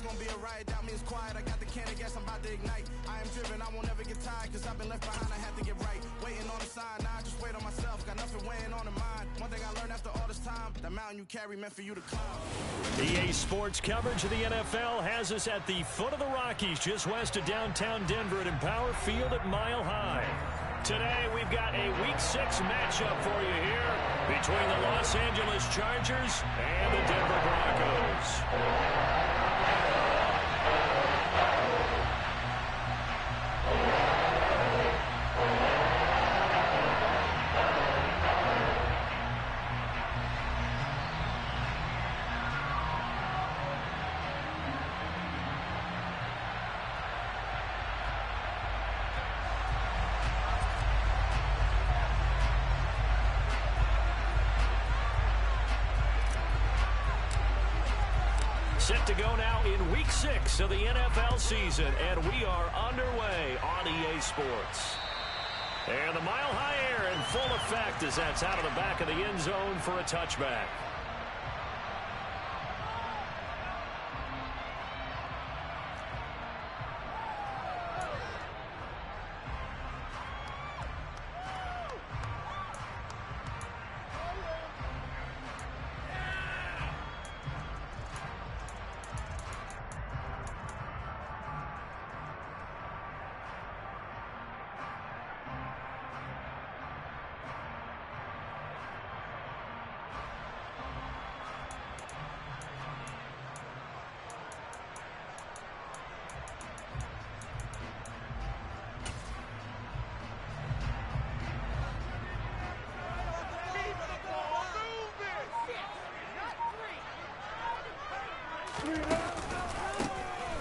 gonna be a riot. Doubt me is quiet. I got the can of gas, I'm about to ignite. I am driven, I won't ever get tired, cause I've been left behind, I have to get right. Waiting on the sign, now I just wait on myself. Got nothing weighing on the mind. One thing I learned after all this time, the mountain you carry meant for you to climb. EA Sports coverage of the NFL has us at the foot of the Rockies, just west of downtown Denver at Empower Field at Mile High. Today, we've got a Week 6 matchup for you here between the Los Angeles Chargers and the Denver Broncos. Set to go now in Week 6 of the NFL season, and we are underway on EA Sports. And the Mile High air in full effect as that's out of the back of the end zone for a touchback.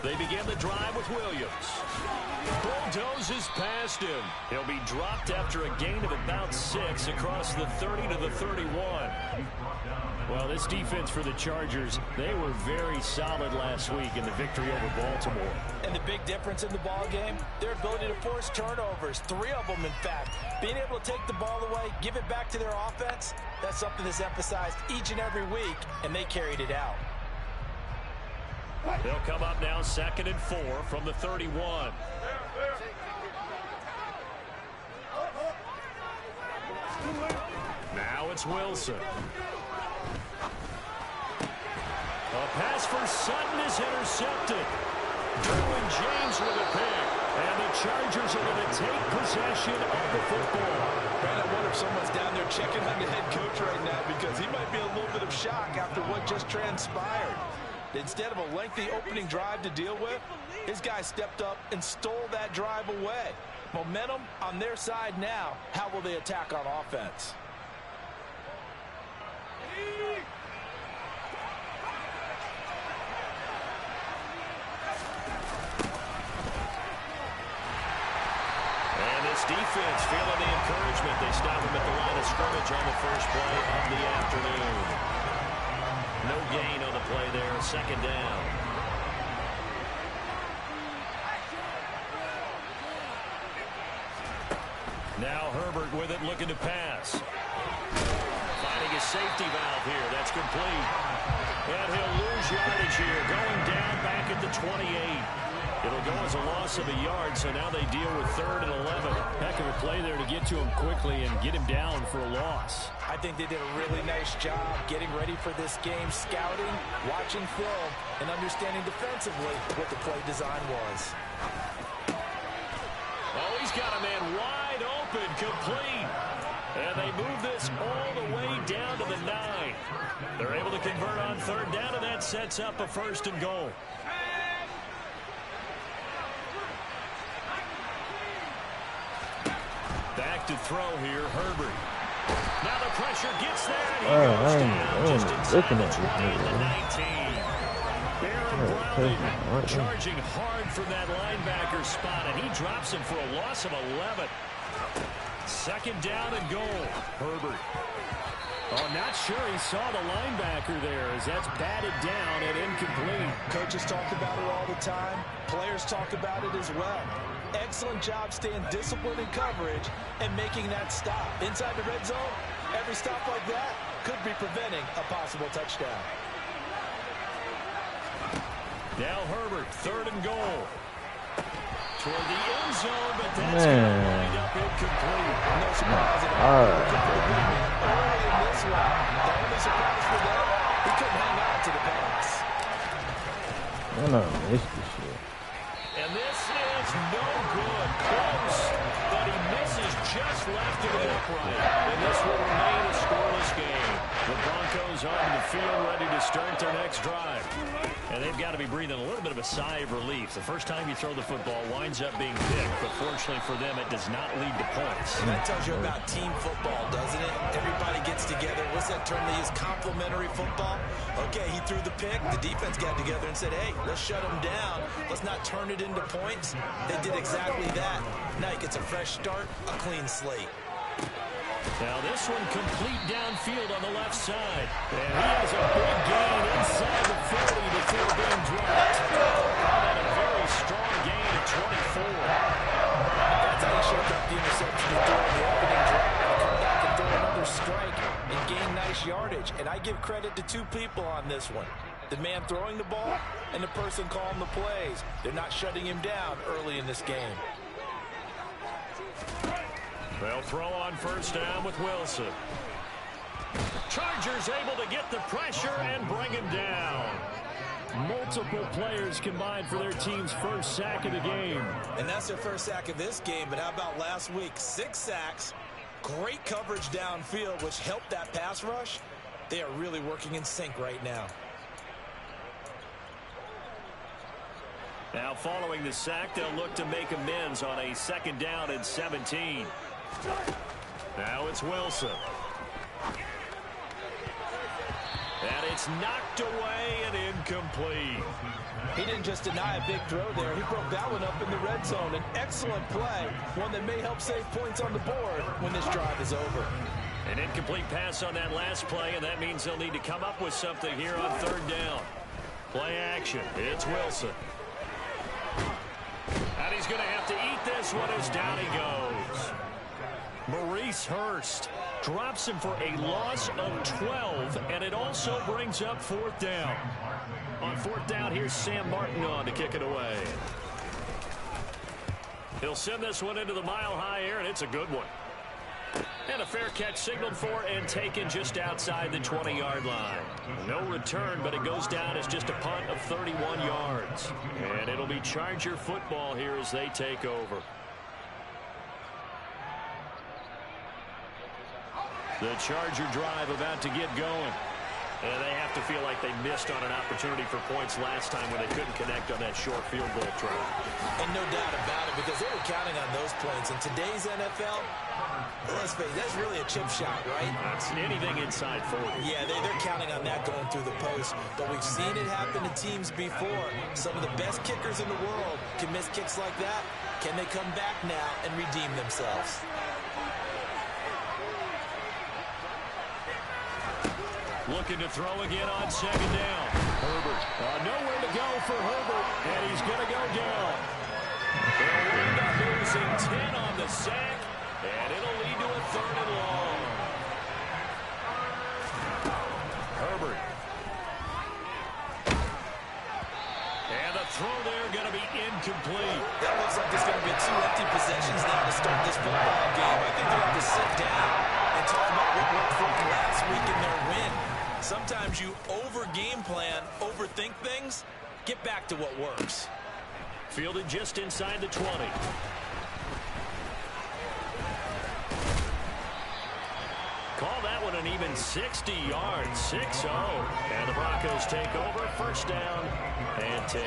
They begin the drive with Williams. Bulldozes past him. He'll be dropped after a gain of about 6 across the 30 to the 31. Well, this defense for the Chargers, they were very solid last week in the victory over Baltimore. And the big difference in the ball game, their ability to force turnovers, 3 of them in fact. Being able to take the ball away, give it back to their offense, that's something that's emphasized each and every week, and they carried it out. They'll come up now 2nd and 4 from the 31. Now it's Wilson. A pass for Sutton is intercepted. Derwin James with a pick. And the Chargers are going to take possession of the football. Man, I wonder if someone's down there checking on the head coach right now, because he might be a little bit of shock after what just transpired. Instead of a lengthy opening drive to deal with, his guy stepped up and stole that drive away. Momentum on their side now. How will they attack on offense? And this defense feeling the encouragement. They stop him at the line of scrimmage on the first play of the afternoon. No gain on the play there, 2nd down. Now Herbert with it, looking to pass. Finding a safety valve here. That's complete. And he'll lose yardage here. Going down back at the 28. It'll go as a loss of a yard, so now they deal with 3rd and 11. Heck of a play there to get to him quickly and get him down for a loss. I think they did a really nice job getting ready for this game, scouting, watching film, and understanding defensively what the play design was. Oh, he's got a man wide open, complete. And they move this all the way down to the 9. They're able to convert on 3rd down, and that sets up a 1st and goal. Back to throw here, Herbert. Now the pressure gets there, and he goes down just inside the 20 and the 19. Baron Browning charging hard from that linebacker spot, and he drops him for a loss of 11. 2nd down and goal. Herbert. Oh, not sure he saw the linebacker there as that's batted down and incomplete. Coaches talk about it all the time. Players talk about it as well. Excellent job staying disciplined in coverage and making that stop. Inside the red zone, every stop like that could be preventing a possible touchdown. Now Herbert, 3rd and goal. Toward the end zone, but that's going to wind up incomplete. No surprise at all. Early in this one, the only surprise for them, he couldn't hang on to the pass. Missed this shit. And this is no good. Close, but he misses just left of it upright. And this will remain a scoreless game. The Broncos onto the field ready to start their next drive. And they've got to be breathing a little bit of a sigh of relief. The first time you throw the football winds up being picked, but fortunately for them, it does not lead to points. And that tells you about team football, doesn't it? Everybody gets together. What's that term they use? Complementary football? Okay, he threw the pick. The defense got together and said, hey, let's shut him down. Let's not turn it into points. They did exactly that. Now he gets a fresh start, a clean slate. Now this one complete downfield on the left side. And he has a big gain inside the 40 before being dropped. And a very strong gain at 24. That's how you shake up the interception you do on the opening drive. Come back and throw another strike and gain nice yardage. And I give credit to 2 people on this one. The man throwing the ball and the person calling the plays. They're not shutting him down early in this game. They'll throw on 1st down with Wilson. Chargers able to get the pressure and bring him down. Multiple players combined for their team's first sack of the game. And that's their first sack of this game, but how about last week? 6 sacks, great coverage downfield, which helped that pass rush. They are really working in sync right now. Now following the sack, they'll look to make amends on a 2nd down and 17. Now it's Wilson. And it's knocked away and incomplete. He didn't just deny a big throw there. He broke that one up in the red zone. An excellent play, one that may help save points on the board when this drive is over. An incomplete pass on that last play, and that means they'll need to come up with something here on 3rd down. Play action. It's Wilson. And he's going to have to eat this one as down he goes. Maurice Hurst drops him for a loss of 12, and it also brings up 4th down. On 4th down, here's Sam Martin on to kick it away. He'll send this one into the mile-high air, and it's a good one. And a fair catch signaled for and taken just outside the 20-yard line. No return, but it goes down as just a punt of 31 yards. And it'll be Charger football here as they take over. The Charger drive about to get going. And they have to feel like they missed on an opportunity for points last time when they couldn't connect on that short field goal try. And no doubt about it, because they were counting on those points. In today's NFL, let's face it, that's really a chip shot, right? That's anything inside 40. Yeah, they're counting on that going through the post. But we've seen it happen to teams before. Some of the best kickers in the world can miss kicks like that. Can they come back now and redeem themselves? Looking to throw again on 2nd down. Herbert. Nowhere to go for Herbert, and he's going to go down. They'll end up losing 10 on the sack, and it'll lead to a 3rd and long. Herbert. And the throw there going to be incomplete. That looks like there's going to be 2 empty possessions now to start this football game. I think they have to sit down and talk about what worked for them last week in their win. Sometimes you over-game plan, overthink things. Get back to what works. Fielded just inside the 20. Call that one an even 60 yards, 6-0. And the Broncos take over, 1st down and 10.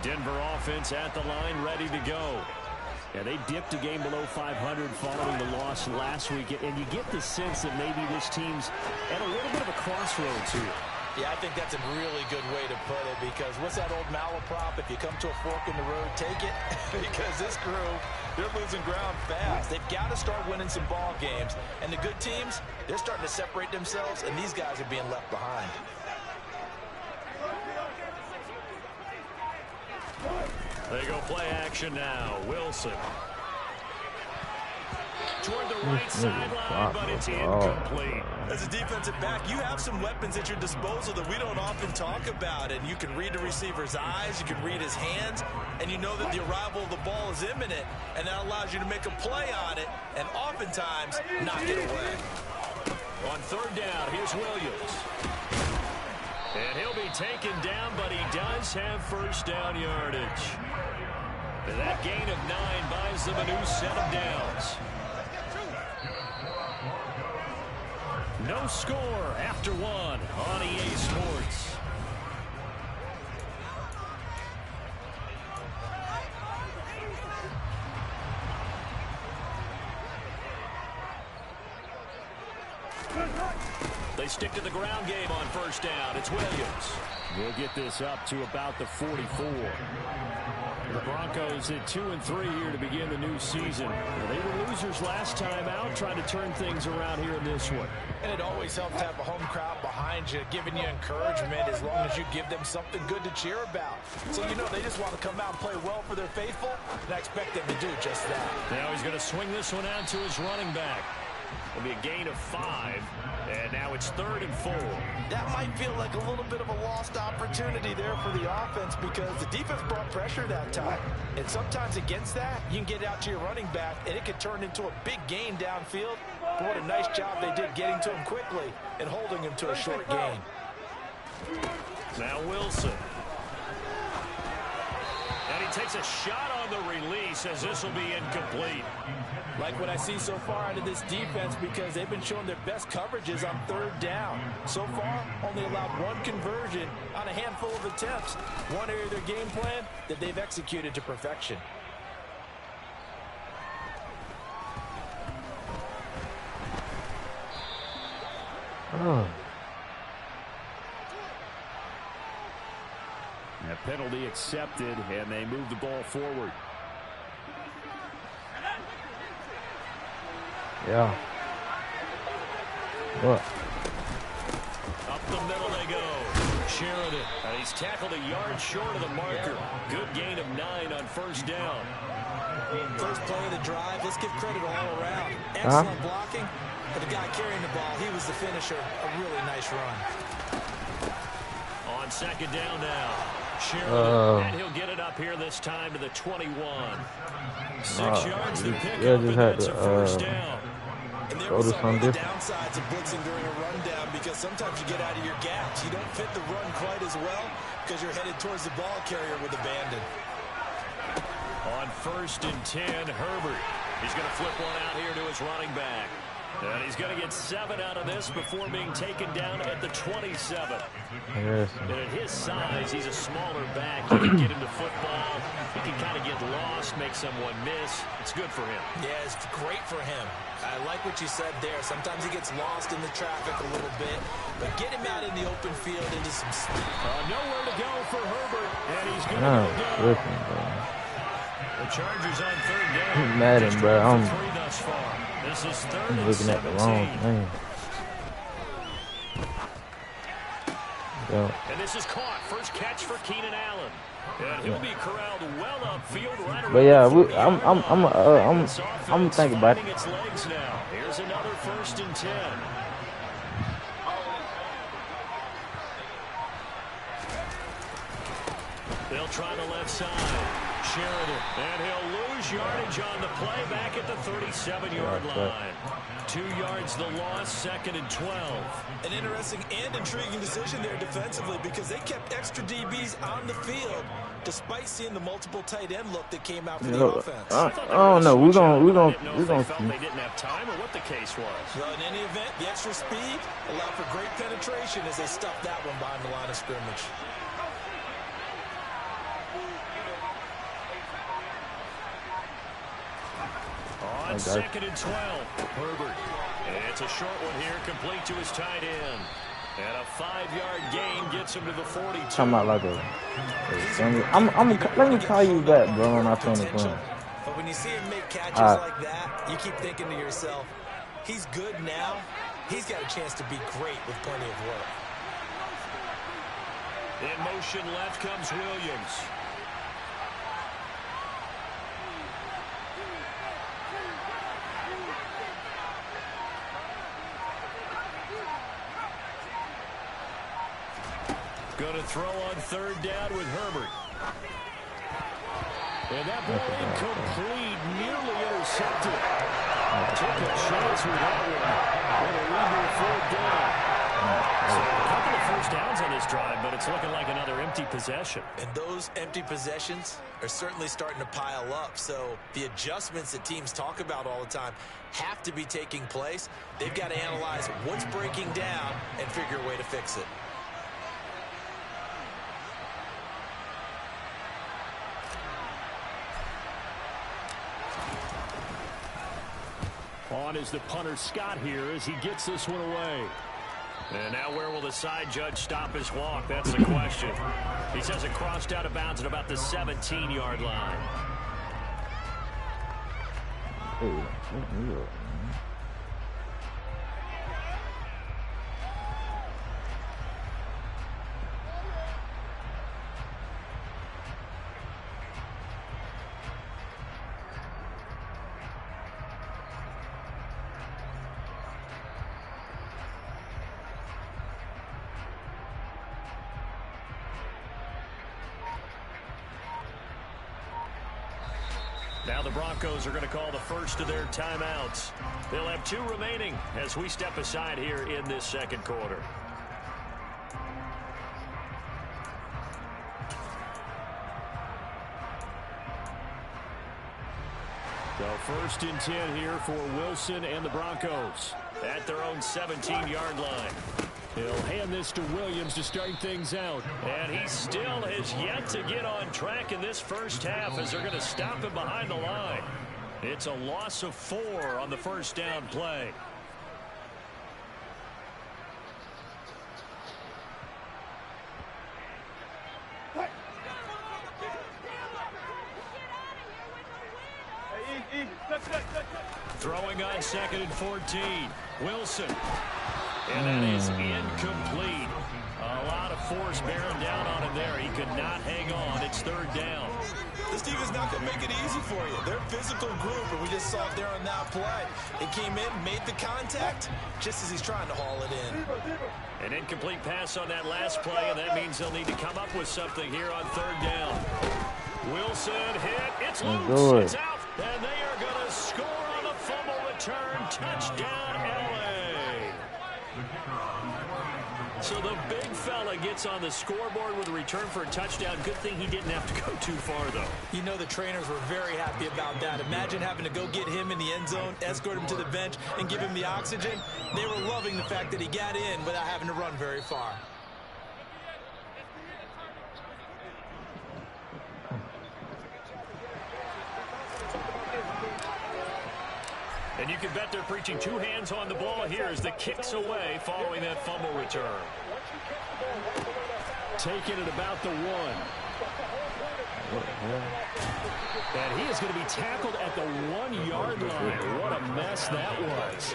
Denver offense at the line, ready to go. Yeah, they dipped a game below 500 following the loss last week, and you get the sense that maybe this team's at a little bit of a crossroads here. Yeah, I think that's a really good way to put it, because what's that old malaprop? If you come to a fork in the road, take it. Because this crew, they're losing ground fast. They've got to start winning some ball games. And the good teams, they're starting to separate themselves, and these guys are being left behind. They go play action now. Wilson. Toward the right sideline, but it's incomplete. As a defensive back, you have some weapons at your disposal that we don't often talk about. And you can read the receiver's eyes, you can read his hands, and you know that the arrival of the ball is imminent. And that allows you to make a play on it and oftentimes knock it away. On third down, here's Williams. And he'll be taken down, but he does have first down yardage. And that gain of 9 buys them a new set of downs. No score after 1 on EA Sports. They stick to the ground game on first down. It's Williams. We'll get this up to about the 44. The Broncos at 2-3 here to begin the new season. Well, they were losers last time out, trying to turn things around here in this one. And it always helps to have a home crowd behind you, giving you encouragement as long as you give them something good to cheer about. So, you know, they just want to come out and play well for their faithful, and I expect them to do just that. Now he's going to swing this one out to his running back. It'll be a gain of 5, and now it's 3rd and 4. That might feel like a little bit of a lost opportunity there for the offense because the defense brought pressure that time. And sometimes against that, you can get out to your running back, and it can turn into a big gain downfield. But what a nice job they did getting to him quickly and holding him to a short gain. Now Wilson. And he takes a shot on the release as this will be incomplete. Like what I see so far out of this defense because they've been showing their best coverages on third down. So far, only allowed 1 conversion on a handful of attempts. One area of their game plan that they've executed to perfection. Oh. A penalty accepted, and they move the ball forward. Yeah. What? Up the middle they go. Sheridan. And he's tackled a yard short of the marker. Good gain of 9 on first down. First play of the drive. Let's give credit all around. Excellent blocking. But the guy carrying the ball, he was the finisher. A really nice run. On second down now. Sheridan. And he'll get it up here this time to the 21. 6 yards to pick up, and that's a first down. And there was some of the downsides of blitzing during a rundown because sometimes you get out of your gaps. You don't fit the run quite as well because you're headed towards the ball carrier with abandon. On 1st and 10, Herbert. He's going to flip one out here to his running back. And he's going to get 7 out of this before being taken down at the 27. Yes. And at his size, he's a smaller back. He can get into football. He can kind of get lost, make someone miss. It's good for him. Yeah, it's great for him. I like what you said there. Sometimes he gets lost in the traffic a little bit. But get him out in the open field into some speed. Nowhere to go for Herbert. And he's going to go. The Chargers on third down. Madden, bro. I'm This is 3rd and looking at the wrong thing. And this is caught. First catch for Keenan Allen. And he'll be corralled well upfield right around. But yeah, I'm thinking about it. Its legs now. Here's another 1st and 10. They'll try the left side. Sheridan, and he'll lose yardage on the play back at the 37-yard line. 2 yards the loss, 2nd and 12. An interesting and intriguing decision there defensively because they kept extra DBs on the field despite seeing the multiple tight end look that came out for the offense. I don't know. We're gonna see. They didn't have time or what the case was. Well, in any event, the extra speed allowed for great penetration as they stuffed that one behind the line of scrimmage. On 2nd and 12, Herbert. And it's a short one here, complete to his tight end. And a 5-yard gain gets him to the 42. Talking about like let me call you back, bro, on my phone. But when you see him make catches like that, you keep thinking to yourself, he's good now. He's got a chance to be great with plenty of work. In motion left comes Williams. throw on third down with Herbert. And that ball incomplete, nearly intercepted. Took a chance with that one. And a lead fourth down. So a couple of first downs on this drive, but it's looking like another empty possession. And those empty possessions are certainly starting to pile up. So the adjustments that teams talk about all the time have to be taking place. They've got to analyze what's breaking down and figure a way to fix it. On is the punter Scott here as he gets this one away. And now where will the side judge stop his walk? That's the question. He says it crossed out of bounds at about the 17-yard line. Now the Broncos are going to call the first of their timeouts. They'll have 2 remaining as we step aside here in this second quarter. So first and 10 here for Wilson and the Broncos at their own 17-yard line. He'll hand this to Williams to start things out. And he still has yet to get on track in this first half as they're going to stop him behind the line. It's a loss of 4 on the first down play. Throwing on 2nd and 14. Wilson. And that is incomplete. A lot of force bearing down on him there. He could not hang on. It's 3rd down. This team is not going to make it easy for you. They're a physical group, and we just saw it there on that play. It came in, made the contact, just as he's trying to haul it in. An incomplete pass on that last play, and that means they'll need to come up with something here on 3rd down. Wilson hit. It's loose. It's out. And they are going to score on the fumble return. Touchdown, LA. So the big fella gets on the scoreboard with a return for a touchdown. Good thing he didn't have to go too far, though. You know the trainers were very happy about that. Imagine having to go get him in the end zone, escort him to the bench, and give him the oxygen. They were loving the fact that he got in without having to run very far. And you can bet they're preaching 2 hands on the ball here as the kick's away following that fumble return. Taking it about the 1. And he is going to be tackled at the 1-yard line. What a mess that was.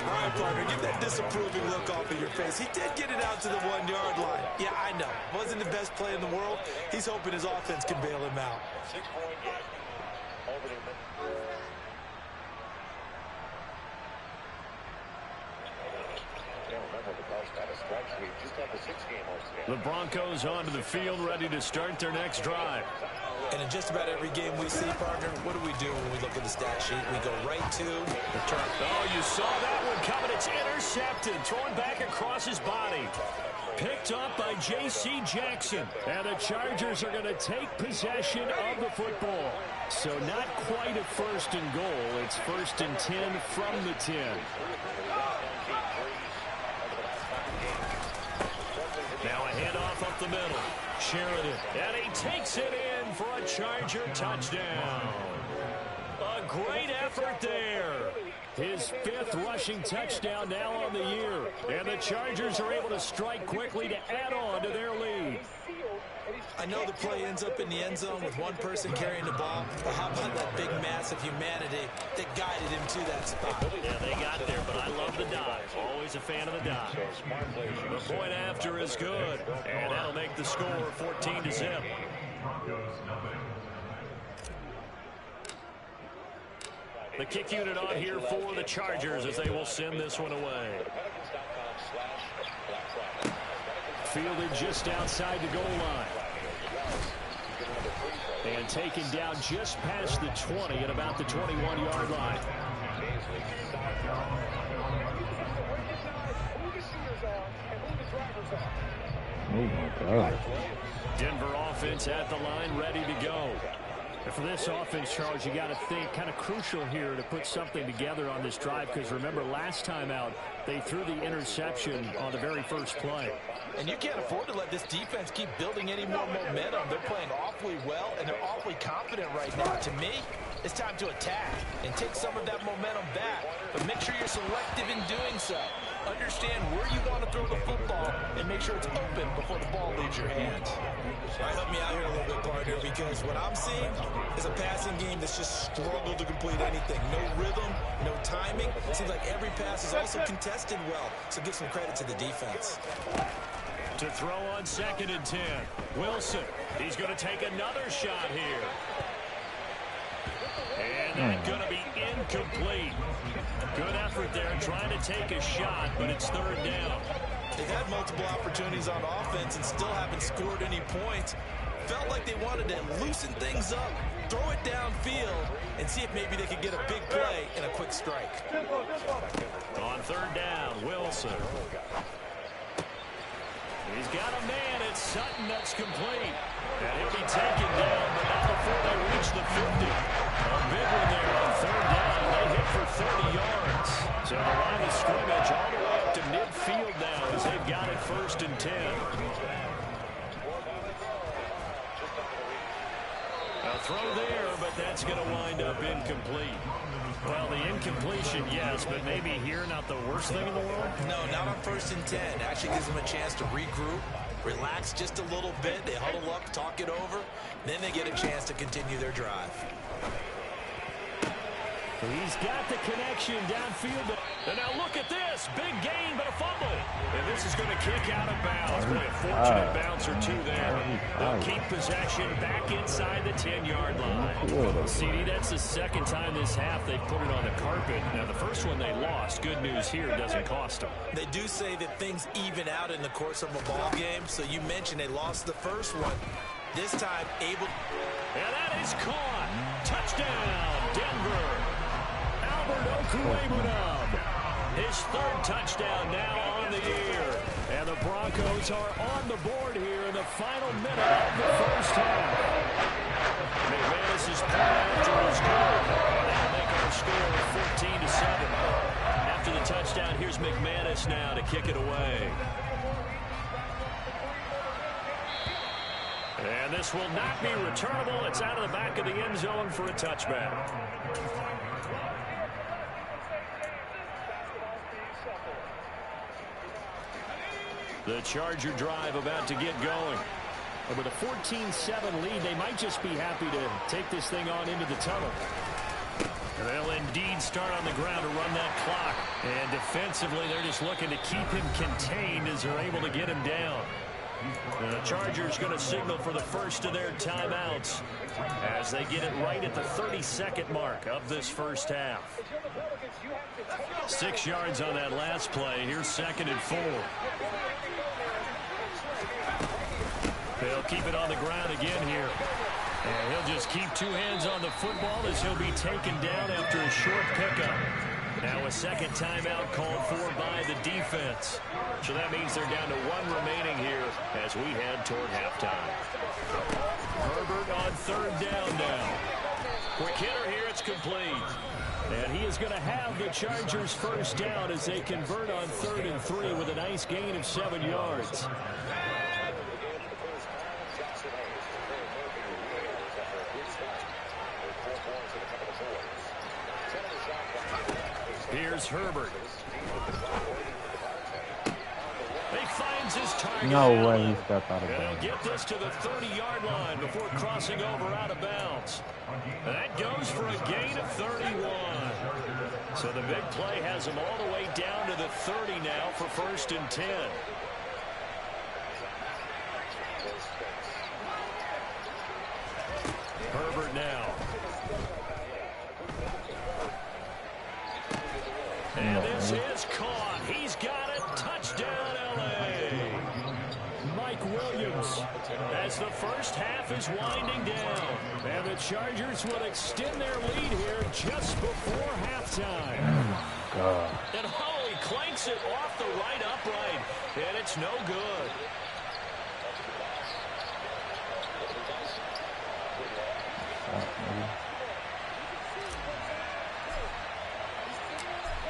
All right, partner, get that disapproving look off of your face. He did get it out to the 1-yard line. Yeah, I know. Wasn't the best play in the world. He's hoping his offense can bail him out. 6-point game. The Broncos onto the field, ready to start their next drive. And in just about every game we see, partner, what do we do when we look at the stat sheet? We go right to the turn. Oh, you saw that one coming. It's intercepted. Thrown back across his body. Picked up by J.C. Jackson. And the Chargers are going to take possession of the football. So not quite a 1st and goal. It's 1st and 10 from the 10. Now a handoff up the middle. Sheridan. And he takes it in for a Charger touchdown. A great effort there. His 5th rushing touchdown now on the year. And the Chargers are able to strike quickly to add on to their lead. I know the play ends up in the end zone with one person carrying the ball, but how about that big mass of humanity that guided him to that spot? Yeah, they got there, but I love the dive. Always a fan of the dive. The point after is good, and that'll make the score 14-0. The kick unit on here for the Chargers as they will send this one away. fielded just outside the goal line. And taken down just past the 20 at about the 21-yard line. Oh, my God. Denver offense at the line, ready to go. And for this offense, Charles, you got to think kind of crucial here to put something together on this drive, because remember last time out they threw the interception on the very first play. And you can't afford to let this defense keep building any more momentum. They're playing awfully well, and they're awfully confident right now. To me, it's time to attack and take some of that momentum back, but make sure you're selective in doing so. Understand where you want to throw the football and make sure it's open before the ball leaves your hands. All right, help me out here a little bit, partner, because what I'm seeing is a passing game that's just struggled to complete anything. No rhythm, no timing. Seems like every pass is also contested well, so give some credit to the defense. To throw on 2nd and 10. Wilson, he's going to take another shot here. And that's going to be incomplete. Good effort there, trying to take a shot, but it's 3rd down. They've had multiple opportunities on offense and still haven't scored any points. Felt like they wanted to loosen things up, throw it downfield, and see if maybe they could get a big play and a quick strike. On 3rd down, Wilson. He's got a man. It's Sutton that's complete. And he'll be taken down, but not before they reach the 50. A big one there on 3rd down. They hit for 30 yards. So the line of scrimmage all the way up to midfield now as they've got it 1st and 10. A throw there, but that's going to wind up incomplete. Well, the incompletion, yes, but maybe here not the worst thing in the world? No, not on 1st and 10. Actually gives them a chance to regroup, relax just a little bit. They huddle up, talk it over. Then they get a chance to continue their drive. He's got the connection downfield. And now look at this. Big gain, but a fumble. And this is going to kick out of bounds. Boy, a fortunate bounce or two there. They'll keep possession back inside the 10-yard line. CD, that's the 2nd time this half they've put it on the carpet. Now, the first one they lost. Good news here, it doesn't cost them. They do say that things even out in the course of a ball game. So you mentioned they lost the first one. This time, able. And that is caught. Touchdown, Denver. His 3rd touchdown now on the year. And the Broncos are on the board here in the final minute of the first half. McManus is put after his goal. That'll make our score 14-7. After the touchdown, here's McManus now to kick it away. And this will not be returnable. It's out of the back of the end zone for a touchback. The Charger drive about to get going. And with a 14-7 lead, they might just be happy to take this thing on into the tunnel. They'll indeed start on the ground to run that clock. And defensively, they're just looking to keep him contained as they're able to get him down. And the Chargers going to signal for the first of their timeouts as they get it right at the 32nd mark of this first half. 6 yards on that last play. Here's 2nd and 4. They'll keep it on the ground again here. And he'll just keep 2 hands on the football as he'll be taken down after a short pickup. Now a 2nd timeout called for by the defense. So that means they're down to 1 remaining here as we head toward halftime. Herbert on 3rd down now. Quick hitter here, it's complete. And he is going to have the Chargers' first down as they convert on 3rd and 3 with a nice gain of 7 yards. Here's Herbert. He finds his target. No way he stepped out of bounds. He'll get this to the 30-yard line before crossing over out of bounds. And that goes for a gain of 31. So the big play has him all the way down to the 30 now for 1st and 10. Herbert now. And this is caught. He's got it. Touchdown, L.A. as the first half is winding down. And the Chargers will extend their lead here just before halftime. And Holloway clanks it off the right upright, and it's no good.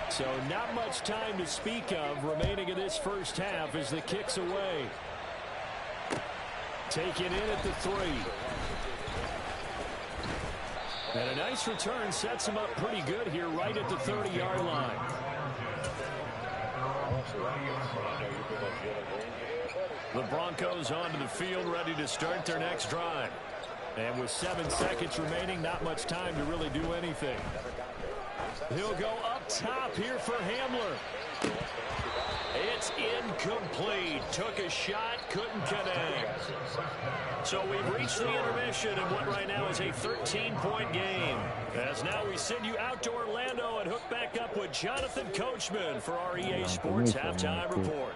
So not much time to speak of remaining in this first half as the kick's away. Taken in at the 3. And a nice return sets him up pretty good here right at the 30-yard line. The Broncos onto the field ready to start their next drive. And with 7 seconds remaining, not much time to really do anything. He'll go up top here for Hamler. It's incomplete. Took a shot, couldn't connect. So we've reached the intermission in what right now is a 13-point game. As now we send you out to Orlando and hook back up with Jonathan Coachman for our EA Sports Halftime Report.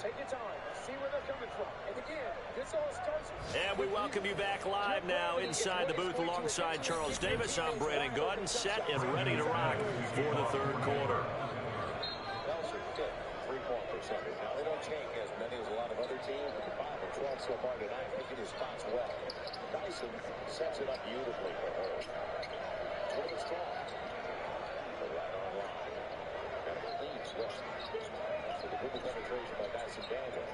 Take your time. See where they're coming from. And again, this all starts. And we welcome you back live now inside the booth alongside Charles Davis. I'm Brandon Gaudin, set and ready to rock for the third quarter. Now, they don't take as many as a lot of other teams, but the 5 and 12 so far tonight, making his spots well. Dyson sets it up beautifully for her. Twitter strong. Right on line. And it leads West. So the good penetration by Dyson Daniels.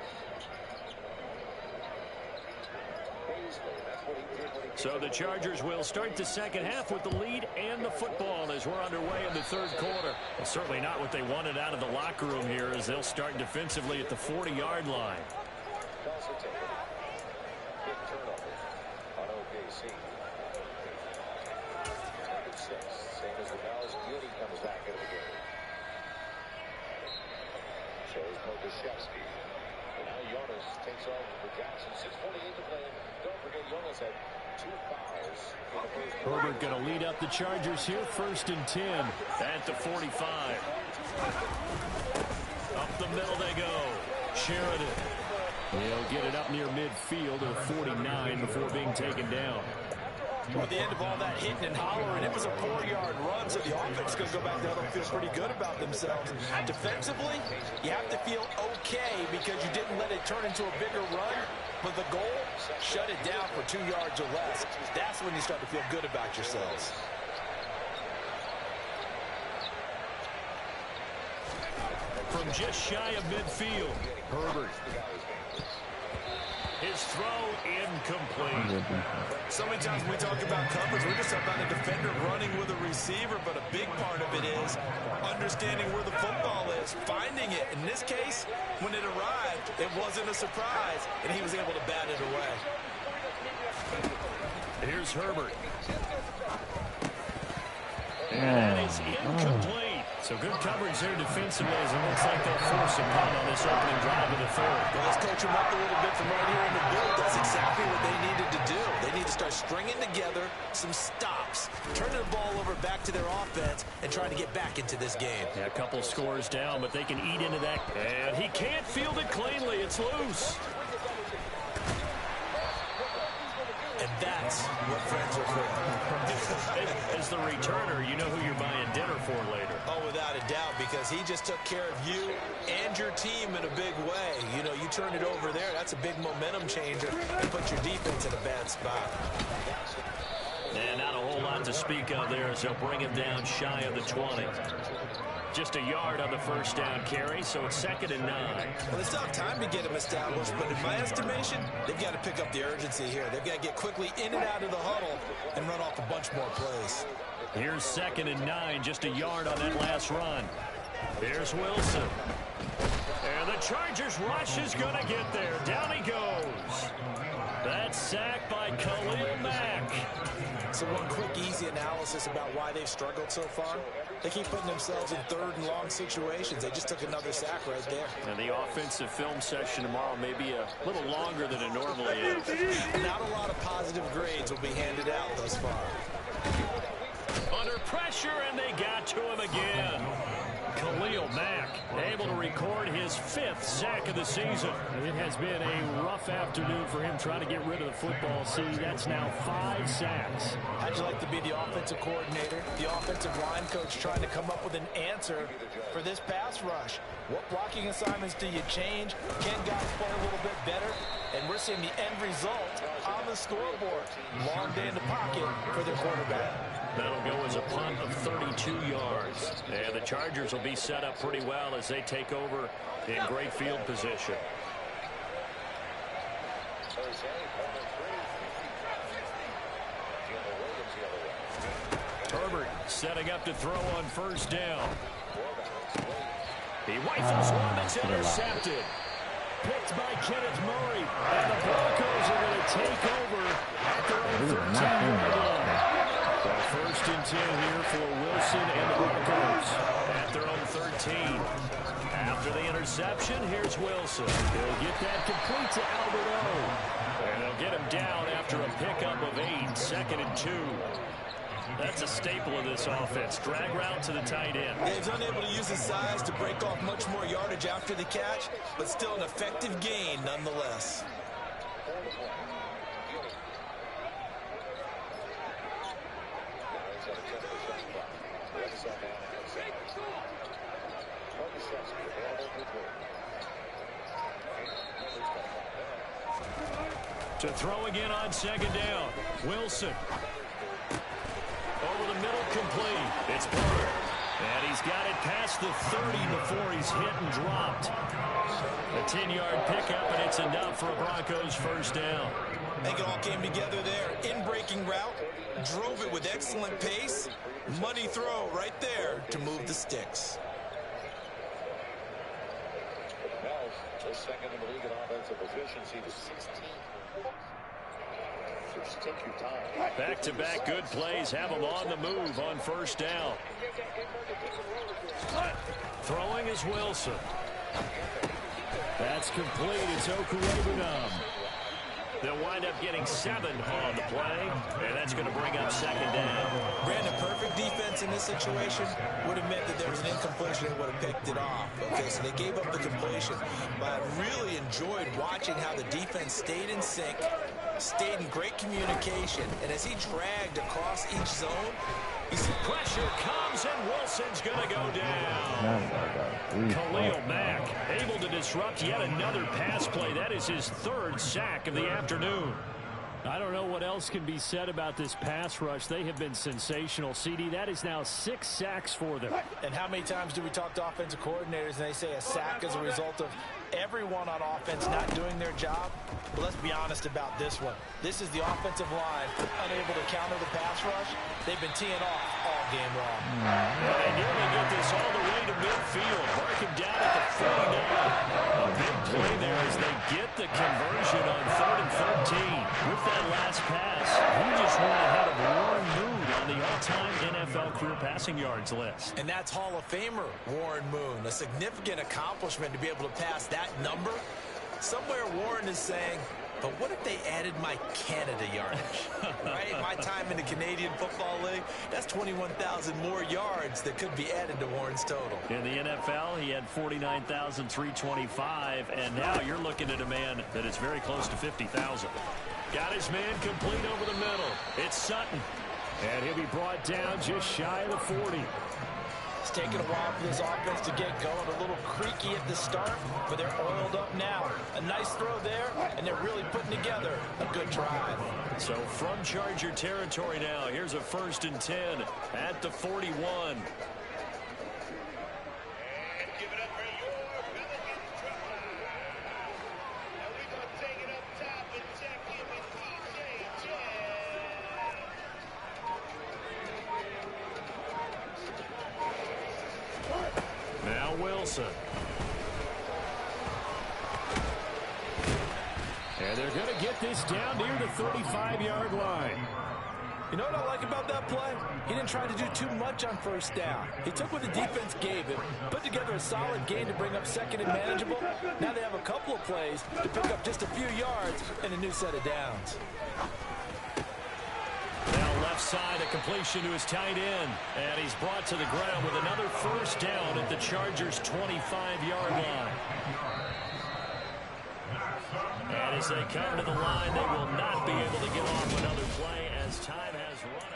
So the Chargers will start the second half with the lead and the football as we're underway in the third quarter. Well, certainly not what they wanted out of the locker room here as they'll start defensively at the 40-yard line. Big turnovers on OKC. Same as the Bells. Beauty comes back into the game. Shows Mogashevsky. And now Jonas takes over for Jackson. 6:48 to play. Don't forget Jonas had 2 fouls in the first quarter. Herbert going to lead up the Chargers here, 1st and 10 at the 45. Up the middle they go. Sheridan. He'll get it up near midfield at 49 before being taken down. Well, at the end of all that hitting and hollering, it was a 4-yard run, so the offense is going to go back there and feel pretty good about themselves. Defensively, you have to feel okay because you didn't let it turn into a bigger run, but the goal, shut it down for 2 yards or less. That's when you start to feel good about yourselves. From just shy of midfield, Herbert. His throw incomplete. So many times when we talk about coverage, we're just about a defender running with a receiver, but a big part of it is understanding where the football is, finding it. In this case, when it arrived, it wasn't a surprise, and he was able to bat it away. Here's Herbert. And it's incomplete. So good coverage there defensively as it looks like they'll force a punt on this opening drive of the third. Well, let's coach them up a little bit from right here in the booth. That's exactly what they needed to do. They need to start stringing together some stops, turning the ball over back to their offense, and trying to get back into this game. Yeah, a couple scores down, but they can eat into that. And he can't field it cleanly. It's loose. And that's what friends are for. As the returner, you know who you're buying dinner for later. Oh, without a doubt, because he just took care of you and your team in a big way. You know, you turn it over there, that's a big momentum changer and put your defense in a bad spot. And not a whole lot to speak of there as they'll bring him down shy of the 20. Just a yard on the first down carry, so it's 2nd and 9. Well, they still have time to get him established, but in my estimation, they've got to pick up the urgency here. They've got to get quickly in and out of the huddle and run off a bunch more plays. Here's 2nd and 9, just a yard on that last run. There's Wilson. And the Chargers rush is going to get there. Down he goes. That's sacked by Khalil Mack. So one quick, easy analysis about why they've struggled so far. They keep putting themselves in 3rd and long situations. They just took another sack right there. And the offensive film session tomorrow may be a little longer than it normally is. Not a lot of positive grades will be handed out thus far. Under pressure, and they got to him again. Khalil Mack able to record his 5th sack of the season. It has been a rough afternoon for him trying to get rid of the football. See, that's now 5 sacks. How'd you like to be the offensive coordinator, the offensive line coach, trying to come up with an answer for this pass rush? What blocking assignments do you change? Can guys play a little bit better? And we're seeing the end result on the scoreboard. Long day in the pocket for the quarterback. That'll go as a punt of 32 yards. And the Chargers will be set up pretty well as they take over in great field position. Herbert setting up to throw on first down. He rifles one that's intercepted. Picked by Kenneth Murray. And the Broncos are going to take over at their own 13-yard line. So 1st and 10 here for Wilson and the Broncos at their own 13. After the interception, here's Wilson. He'll get that complete to Albert O. And they'll get him down after a pickup of 8, 2nd and 2. That's a staple of this offense. Drag route to the tight end. Yeah, he's unable to use his size to break off much more yardage after the catch, but still an effective gain nonetheless. To throw again on 2nd down. Wilson. Over the middle, complete. It's Porter. And he's got it past the 30 before he's hit and dropped. A 10-yard pickup, and it's enough for a Broncos 1st down. I think it all came together there. In-breaking route, drove it with excellent pace. Money throw right there to move the sticks. Just 2nd in the league in offensive efficiency to 16. Just take your time. Back-to-back good plays have him on the move on 1st down. Throwing is Wilson. That's complete. It's Okurebunom. They'll wind up getting 7 on the play, and that's going to bring up 2nd down. Brandon, perfect defense in this situation would have meant that there was an incompletion and would have picked it off. Okay, so they gave up the completion, but I really enjoyed watching how the defense stayed in sync, stayed in great communication, and as he dragged across each zone, you see pressure comes, and Wilson's going to go down. Khalil Mack able to disrupt yet another pass play. That is his 3rd sack of the afternoon. I don't know what else can be said about this pass rush. They have been sensational. CD, that is now 6 sacks for them. And how many times do we talk to offensive coordinators and they say a sack is a result of everyone on offense not doing their job? But let's be honest about this one. This is the offensive line unable to counter the pass rush. They've been teeing off all game long. They nearly get this all the way to midfield. Mark him down at the 49. A big play there as they get the conversion on 3rd and 13. With that last pass, he just went ahead of Warren Moon on the all-time NFL career passing yards list. And that's Hall of Famer Warren Moon. A significant accomplishment to be able to pass that number. Somewhere Warren is saying, but what if they added my Canada yardage? Right? My time in the Canadian Football League, that's 21,000 more yards that could be added to Warren's total. In the NFL, he had 49,325, and now you're looking at a man that is very close to 50,000. Got his man complete over the middle. It's Sutton. And he'll be brought down just shy of the 40. It's taken a while for this offense to get going. A little creaky at the start, but they're oiled up now. A nice throw there, and they're really putting together a good drive. So from Charger territory now, here's a 1st and 10 at the 41. Now Wilson. And they're going to get this down near the 35-yard line. You know what I like about that play? He didn't try to do too much on 1st down. He took what the defense gave him, put together a solid game to bring up 2nd and manageable. Now they have a couple of plays to pick up just a few yards and a new set of downs. Now left left side, a completion to his tight end. And he's brought to the ground with another first down at the Chargers' 25-yard line. And as they come to the line, they will not be able to get off another play as time has run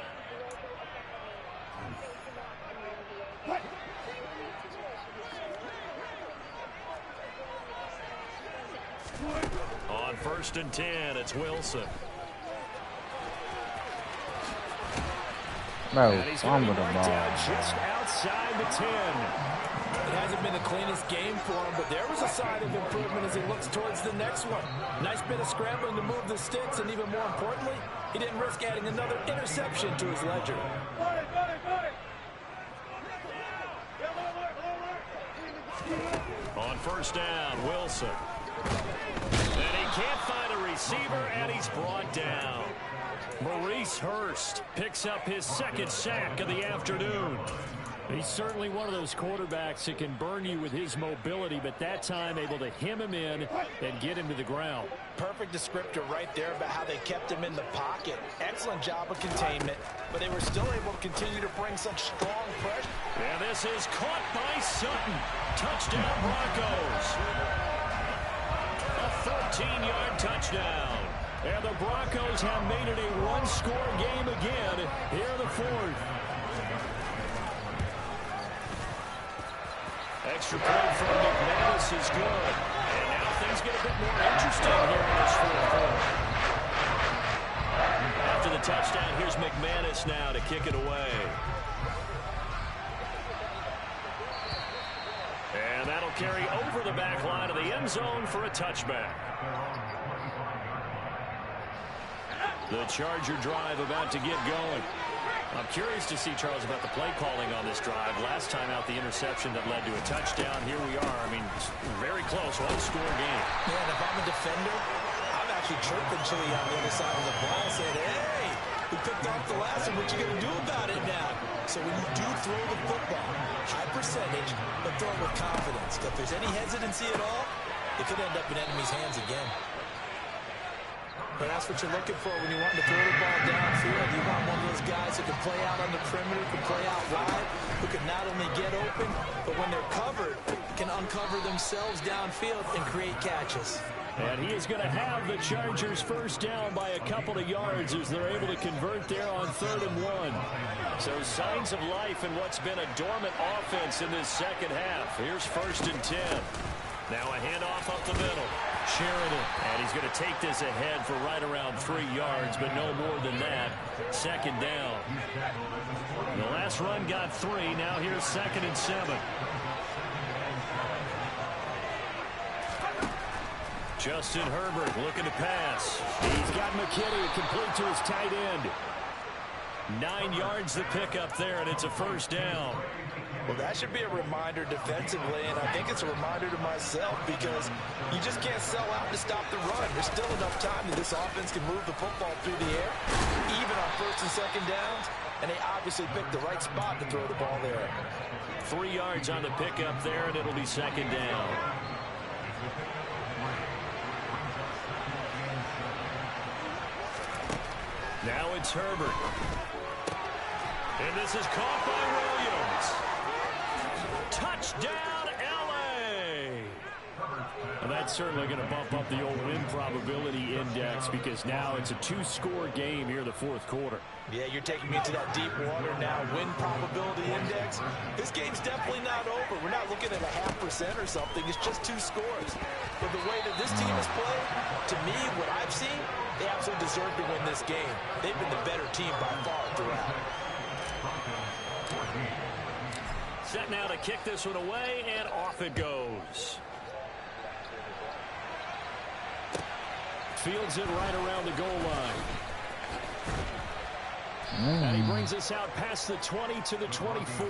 out. On 1st and 10, it's Wilson. Bro, He's fumble the going to ball. be down just outside the 10. It hasn't been the cleanest game for him, but there was a sign of improvement as he looks towards the next one. Nice bit of scrambling to move the sticks, and even more importantly, he didn't risk adding another interception to his ledger. On 1st down, Wilson. And he can't find a receiver, and he's brought down. Maurice Hurst picks up his 2nd sack of the afternoon. He's certainly one of those quarterbacks that can burn you with his mobility, but that time able to hem him in and get him to the ground. Perfect descriptor right there about how they kept him in the pocket. Excellent job of containment, but they were still able to continue to bring such strong pressure. And this is caught by Sutton. Touchdown, Broncos. A 14-yard touchdown. And the Broncos have made it a one-score game again here in the 4th. Extra point from McManus is good. And now things get a bit more interesting here in this 4th quarter. After the touchdown, here's McManus now to kick it away. And that'll carry over the back line of the end zone for a touchback. The Charger drive about to get going. I'm curious to see, Charles, about the play calling on this drive. Last time out, the interception that led to a touchdown. Here we are. I mean, very close, one-score game. Yeah, and if I'm a defender, I'm actually chirping Chili on the other side of the ball, saying, hey, we picked off the last one. What you going to do about it now? So when you do throw the football, high percentage, but throw it with confidence. If there's any hesitancy at all, it could end up in enemy's hands again. But that's what you're looking for when you want to throw the ball downfield. You want one of those guys who can play out on the perimeter, can play out wide, who can not only get open, but when they're covered, can uncover themselves downfield and create catches. And he is going to have the Chargers first down by a couple of yards as they're able to convert there on 3rd and 1. So signs of life in what's been a dormant offense in this second half. Here's 1st and 10. Now a handoff up the middle. Sheridan, and he's going to take this ahead for right around 3 yards, but no more than that. 2nd down. The last run got 3. Now here's 2nd and 7. Justin Herbert looking to pass. He's got McKinney complete to his tight end. 9 yards to pick up there, and it's a first down. Well, that should be a reminder defensively, and I think it's a reminder to myself because you just can't sell out to stop the run. There's still enough time that this offense can move the football through the air, even on 1st and 2nd downs, and they obviously picked the right spot to throw the ball there. 3 yards on the pickup there, and it'll be 2nd down. Now it's Herbert. And this is caught by Williams. Touchdown, L.A. And that's certainly going to bump up the old win probability index because now it's a 2-score game here in the 4th quarter. Yeah, you're taking me into that deep water now. Win probability index. This game's definitely not over. We're not looking at a 0.5% or something. It's just 2 scores. But the way that this team has played, to me, what I've seen, they absolutely deserve to win this game. They've been the better team by far throughout. Set now to kick this one away, and off it goes. Fields it right around the goal line. And he brings us out past the 20 to the 24.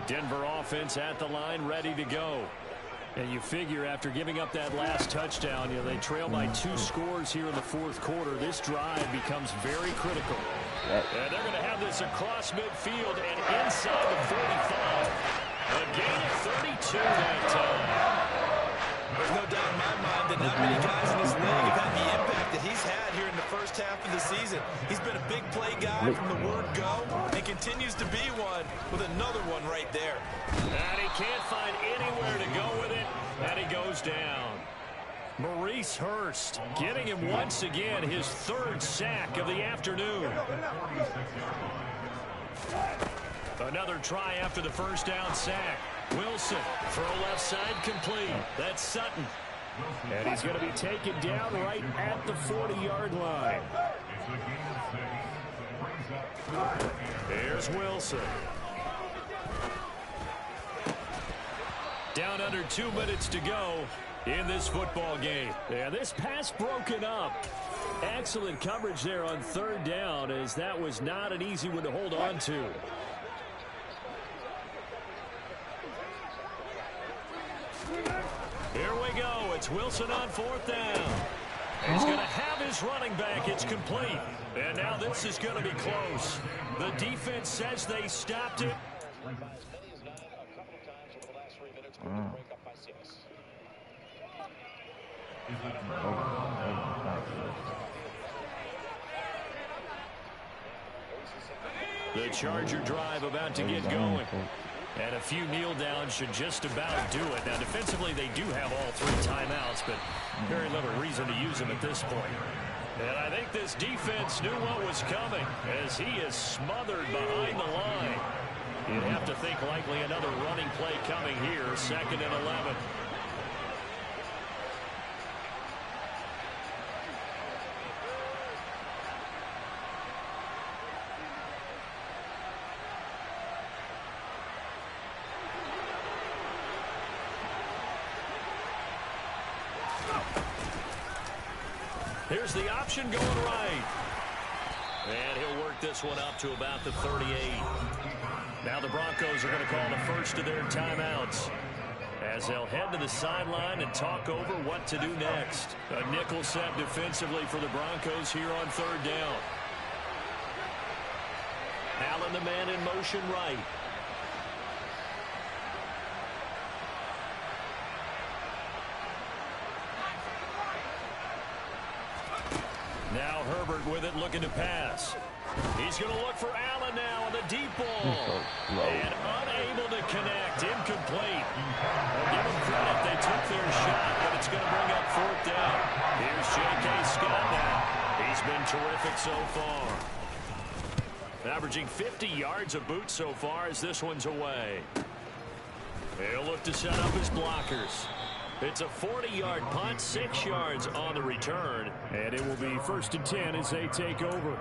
Denver offense at the line, ready to go. And you figure after giving up that last touchdown, you know, they trail by 2 scores here in the 4th quarter. This drive becomes very critical. And they're going to have this across midfield and inside the 45. A gain of 32 that time. not many guys in this league have had the impact that he's had here in the first half of the season. He's been a big play guy from the word go and continues to be one with another one right there. And he can't find anywhere to go with it, and he goes down. Maurice Hurst getting him once again his third sack of the afternoon. Another try after the first down sack. Wilson, throw left side complete. That's Sutton. And he's going to be taken down right at the 40-yard line. Here's Wilson. Down under 2 minutes to go in this football game. Yeah, this pass broken up. Excellent coverage there on third down, as that was not an easy one to hold on to. Here we go. It's Wilson on fourth down. He's going to have his running back. It's complete. And now this is going to be close. The defense says they stopped it. The Charger drive about to get going. And a few kneel downs should just about do it. Now, defensively, they do have all 3 timeouts, but very little reason to use them at this point. And I think this defense knew what was coming, as he is smothered behind the line. You'd have to think likely another running play coming here, 2nd and 11. Here's the option going right. And he'll work this one up to about the 38. Now the Broncos are going to call the first of their timeouts, as they'll head to the sideline and talk over what to do next. A nickel set defensively for the Broncos here on third down. Allen, the man in motion right. Now Herbert with it, looking to pass. He's going to look for Allen now on the deep ball. And unable to connect. Incomplete. Well, give them credit. They took their shot, but it's going to bring up fourth down. Here's J.K. Scott now. He's been terrific so far. Averaging 50 yards a boot so far as this one's away. He'll look to set up his blockers. It's a 40-yard punt, 6 yards on the return, and it will be 1st and 10 as they take over.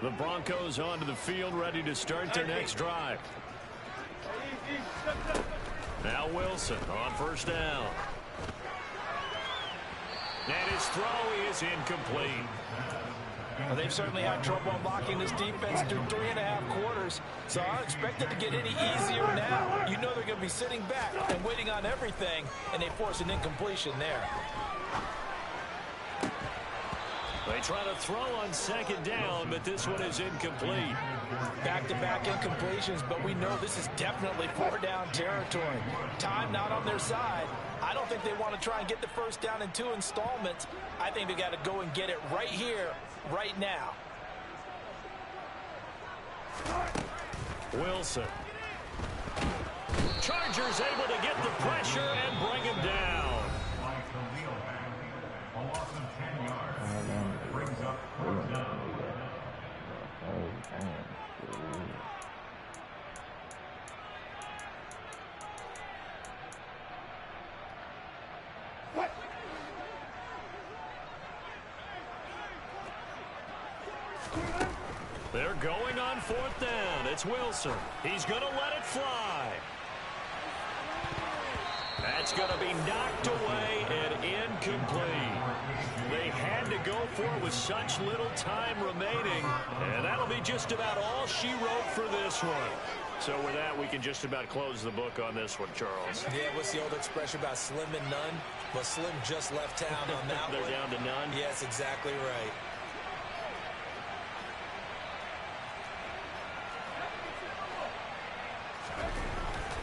The Broncos onto the field, ready to start their next drive. Now Wilson on first down. And his throw is incomplete. Well, they've certainly had trouble unlocking this defense through 3.5 quarters, so I don't expect it to get any easier now. You know they're going to be sitting back and waiting on everything, and they force an incompletion there. They try to throw on second down, but this one is incomplete. Back-to-back incompletions, but we know this is definitely 4-down territory. Time not on their side. I don't think they want to try and get the first down in 2 installments. I think they got to go and get it right here, right now. Wilson. Chargers able to get the pressure and bring him down. They're going on fourth down. It's Wilson. He's going to let it fly. That's going to be knocked away and incomplete. They had to go for it with such little time remaining, and that'll be just about all she wrote for this one. So with that, we can just about close the book on this one, Charles. Yeah, what's the old expression about slim and none? Well, Slim just left town on that They're one. down to none? Yes, exactly right.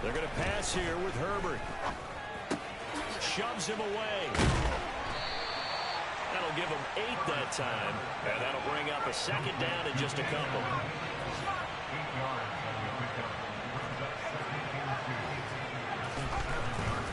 They're going to pass here with Herbert. shoves him away. That'll give him 8 that time, and that'll bring up a second down in just a couple.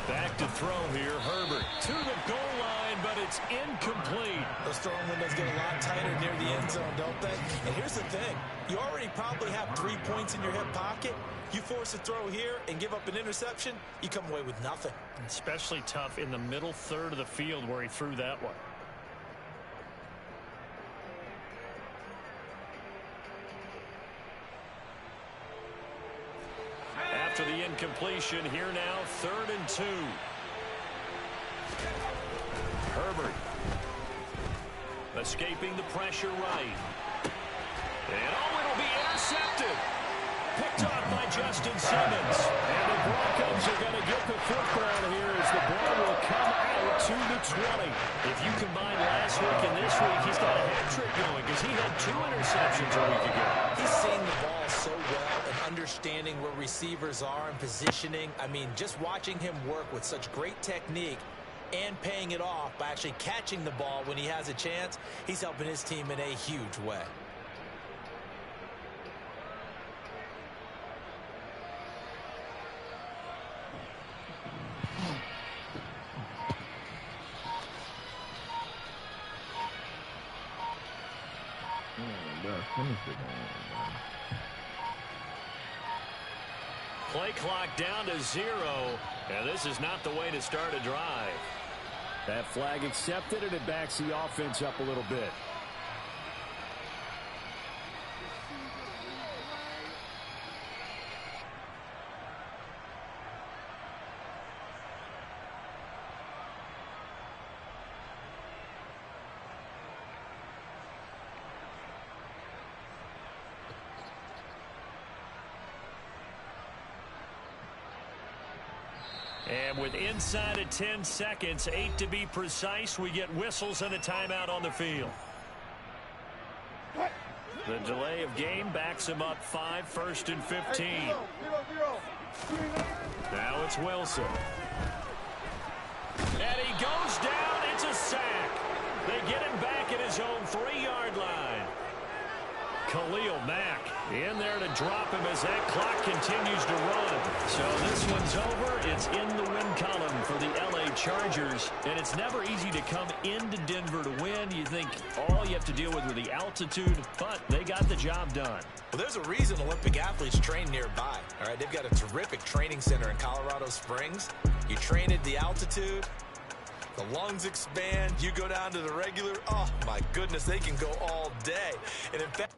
Back to throw here, Herbert to the goal line, but it's incomplete. Those throwing windows get a lot tighter near the end zone, don't they? And here's the thing. You already probably have 3 points in your hip pocket. You force a throw here and give up an interception, you come away with nothing. Especially tough in the middle third of the field where he threw that one. After the incompletion, here now, 3rd and 2. Herbert escaping the pressure right. And it'll be intercepted. Picked off by Justin Simmons. And the Broncos are going to get the football here as the ball will come out to the 20. If you combine last week and this week, he's got a hat trick going because he had 2 interceptions a week ago. He's seeing the ball so well and understanding where receivers are and positioning. I mean, just watching him work with such great technique and paying it off by actually catching the ball when he has a chance, he's helping his team in a huge way. Play clock down to 0, and this is not the way to start a drive. That flag accepted, and it backs the offense up a little bit. And with inside of 10 seconds, 8 to be precise, we get whistles and a timeout on the field. The delay of game backs him up 5, 1st and 15. Now it's Wilson. And he goes down. It's a sack. They get him back at his own 3-yard line. Khalil Mack in there to drop him as that clock continues to run. So this one's over. It's in the win column for the LA Chargers. And it's never easy to come into Denver to win. You think all you have to deal with the altitude, but they got the job done. Well, there's a reason Olympic athletes train nearby. All right, they've got a terrific training center in Colorado Springs. You train at the altitude, the lungs expand, you go down to the regular. Oh, my goodness, they can go all day. And in fact,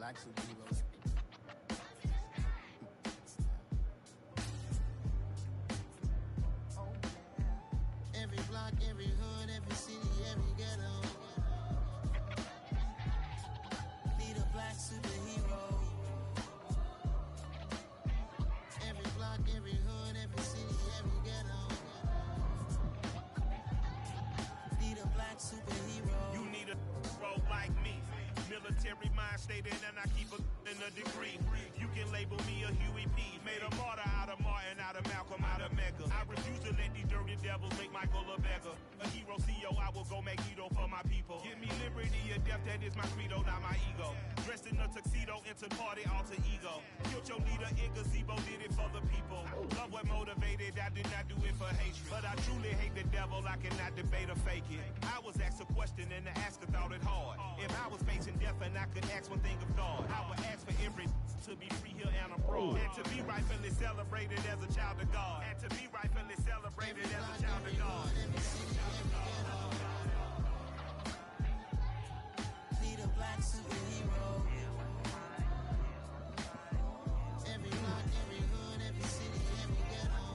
black superheroes. Every block, every hood, every city, every ghetto. Need a black superhero. Every block, every hood, every city, every ghetto. Need a black superhero. You need a role like me. Military mind stated, and I keep in a degree. You can label me a Huey P. Made a martyr out of Martin, out of Malcolm, out of Mecca. I refuse to let these dirty devils make Michael a beggar. A hero CEO, I will go Magneto for my people. Give me liberty or death, that is my credo, not my ego. Dressed in a tuxedo, into party, alter ego. Killed your leader in gazebo, did it for the people. Love what motivated, I did not do it for hatred. But I truly hate the devil, I cannot debate or fake it. I was asked a question and the asker thought it hard. If I was facing death and I could ask one thing of God, I would ask for every to be free here and abroad. And to be rightfully celebrated as a child of God. And to be rightfully celebrated as a child of God. Need a black superhero. Every block, every hood, every city, every ghetto.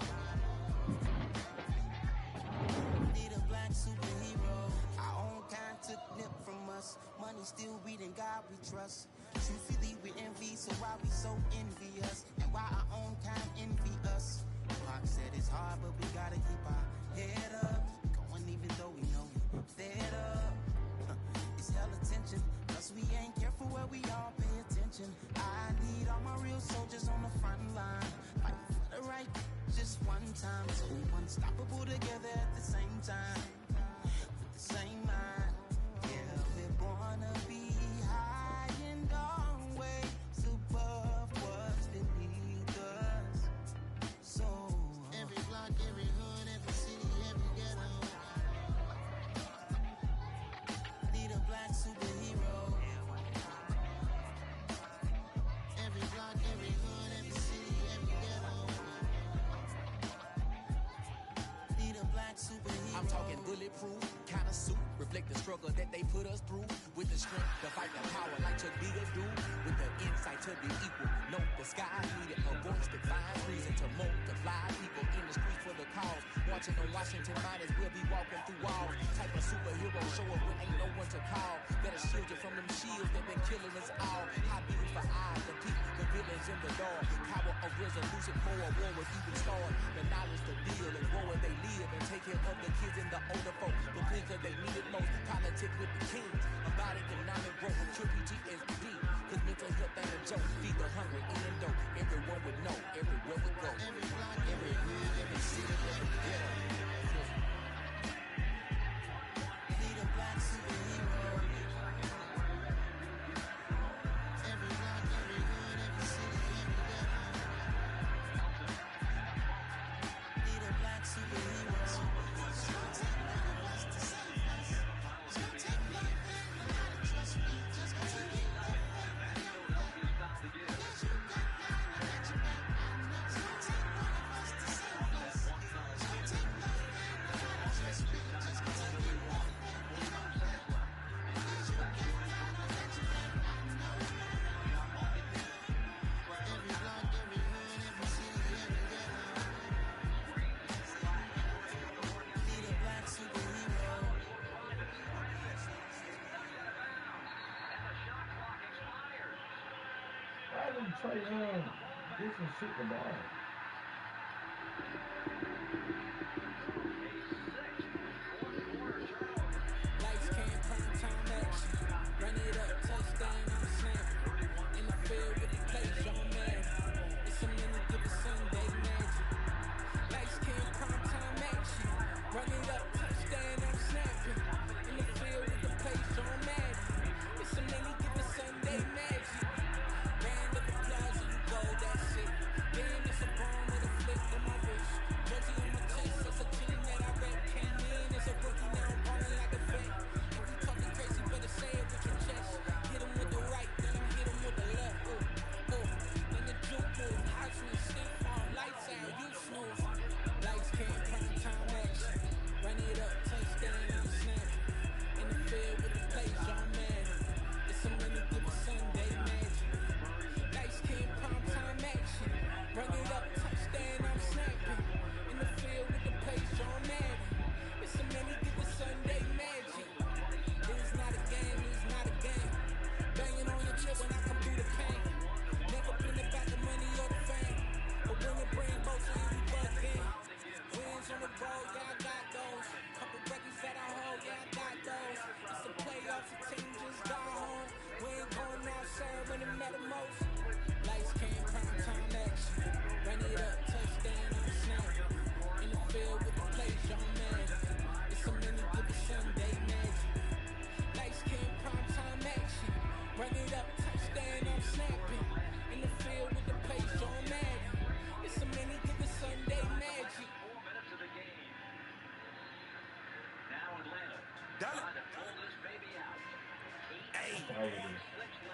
Need a black superhero. Our own kind took nip from us. Money still reading God we trust. Truthfully we envy, so why we so envious? And why our own kind envy us? Pac said it's hard, but we gotta keep our head up. Going even though we know we fed up. It's hell attention, plus we ain't careful where we all pay attention. I need all my real soldiers on the front line, fighting for the right just one time. So unstoppable together at the same time, with the same mind. Yeah, we're born to be high and always above what's beneath us. So every block, every hood, every city, every ghetto. Need a black superhero. Every block, every hood, every city, every ghetto. Need a black superhero. I'm talking bulletproof kind of suit, reflect the struggle that they put us through. With the strength to fight the power like Chuck Bigger do. With the insight to be equal. No, the sky needed a voice that finds reason to multiply people in the streets for the cause. Watching on Washington miners, we'll be walking through walls. Type of superhero show up when ain't no one to call. Better shield you from them shields that been killing us all. High beams for eyes, the peak, the villains in the dark. Power of resolution for a war with even stars. The knowledge to deal and grow where they live and take care of the kids and the older folks. The things that they needed most. Politics with the kings. About economic growth with QPTSD. Cause mental health ain't a joke. Feed the hungry, eating dope. Everyone would know. Everywhere we go. Every block, every hood, every city, every ghetto. Need a black superhero. Every block, every hood, every city, every ghetto. Need a black superhero. It's gonna take none of us to save us. It's gonna take one thing, you gotta trust me. Just gonna take it one thing, yes, you got mine, I got your back, I know. It's gonna take one of us to save us. It's gonna take one thing, you gotta trust me. Just gonna take it one thing, you know that. Yes, you got mine, I got your back, I know. Every block, every hood, every city, every ghetto. Need a black superhero. Why didn't Trey Young do some shit the ball? Lights, cam, prime time action. Run it up, touchdown, I'm snapping. In the field with the plays on Madden. It's a minute to the Sunday magic. Lights, cam, prime time action. Run it up, touchdown, I'm snapping. In the field with the plays on Madden. It's a minute to the Sunday magic. Round of applause and you go, that's it. Then it's a Hey,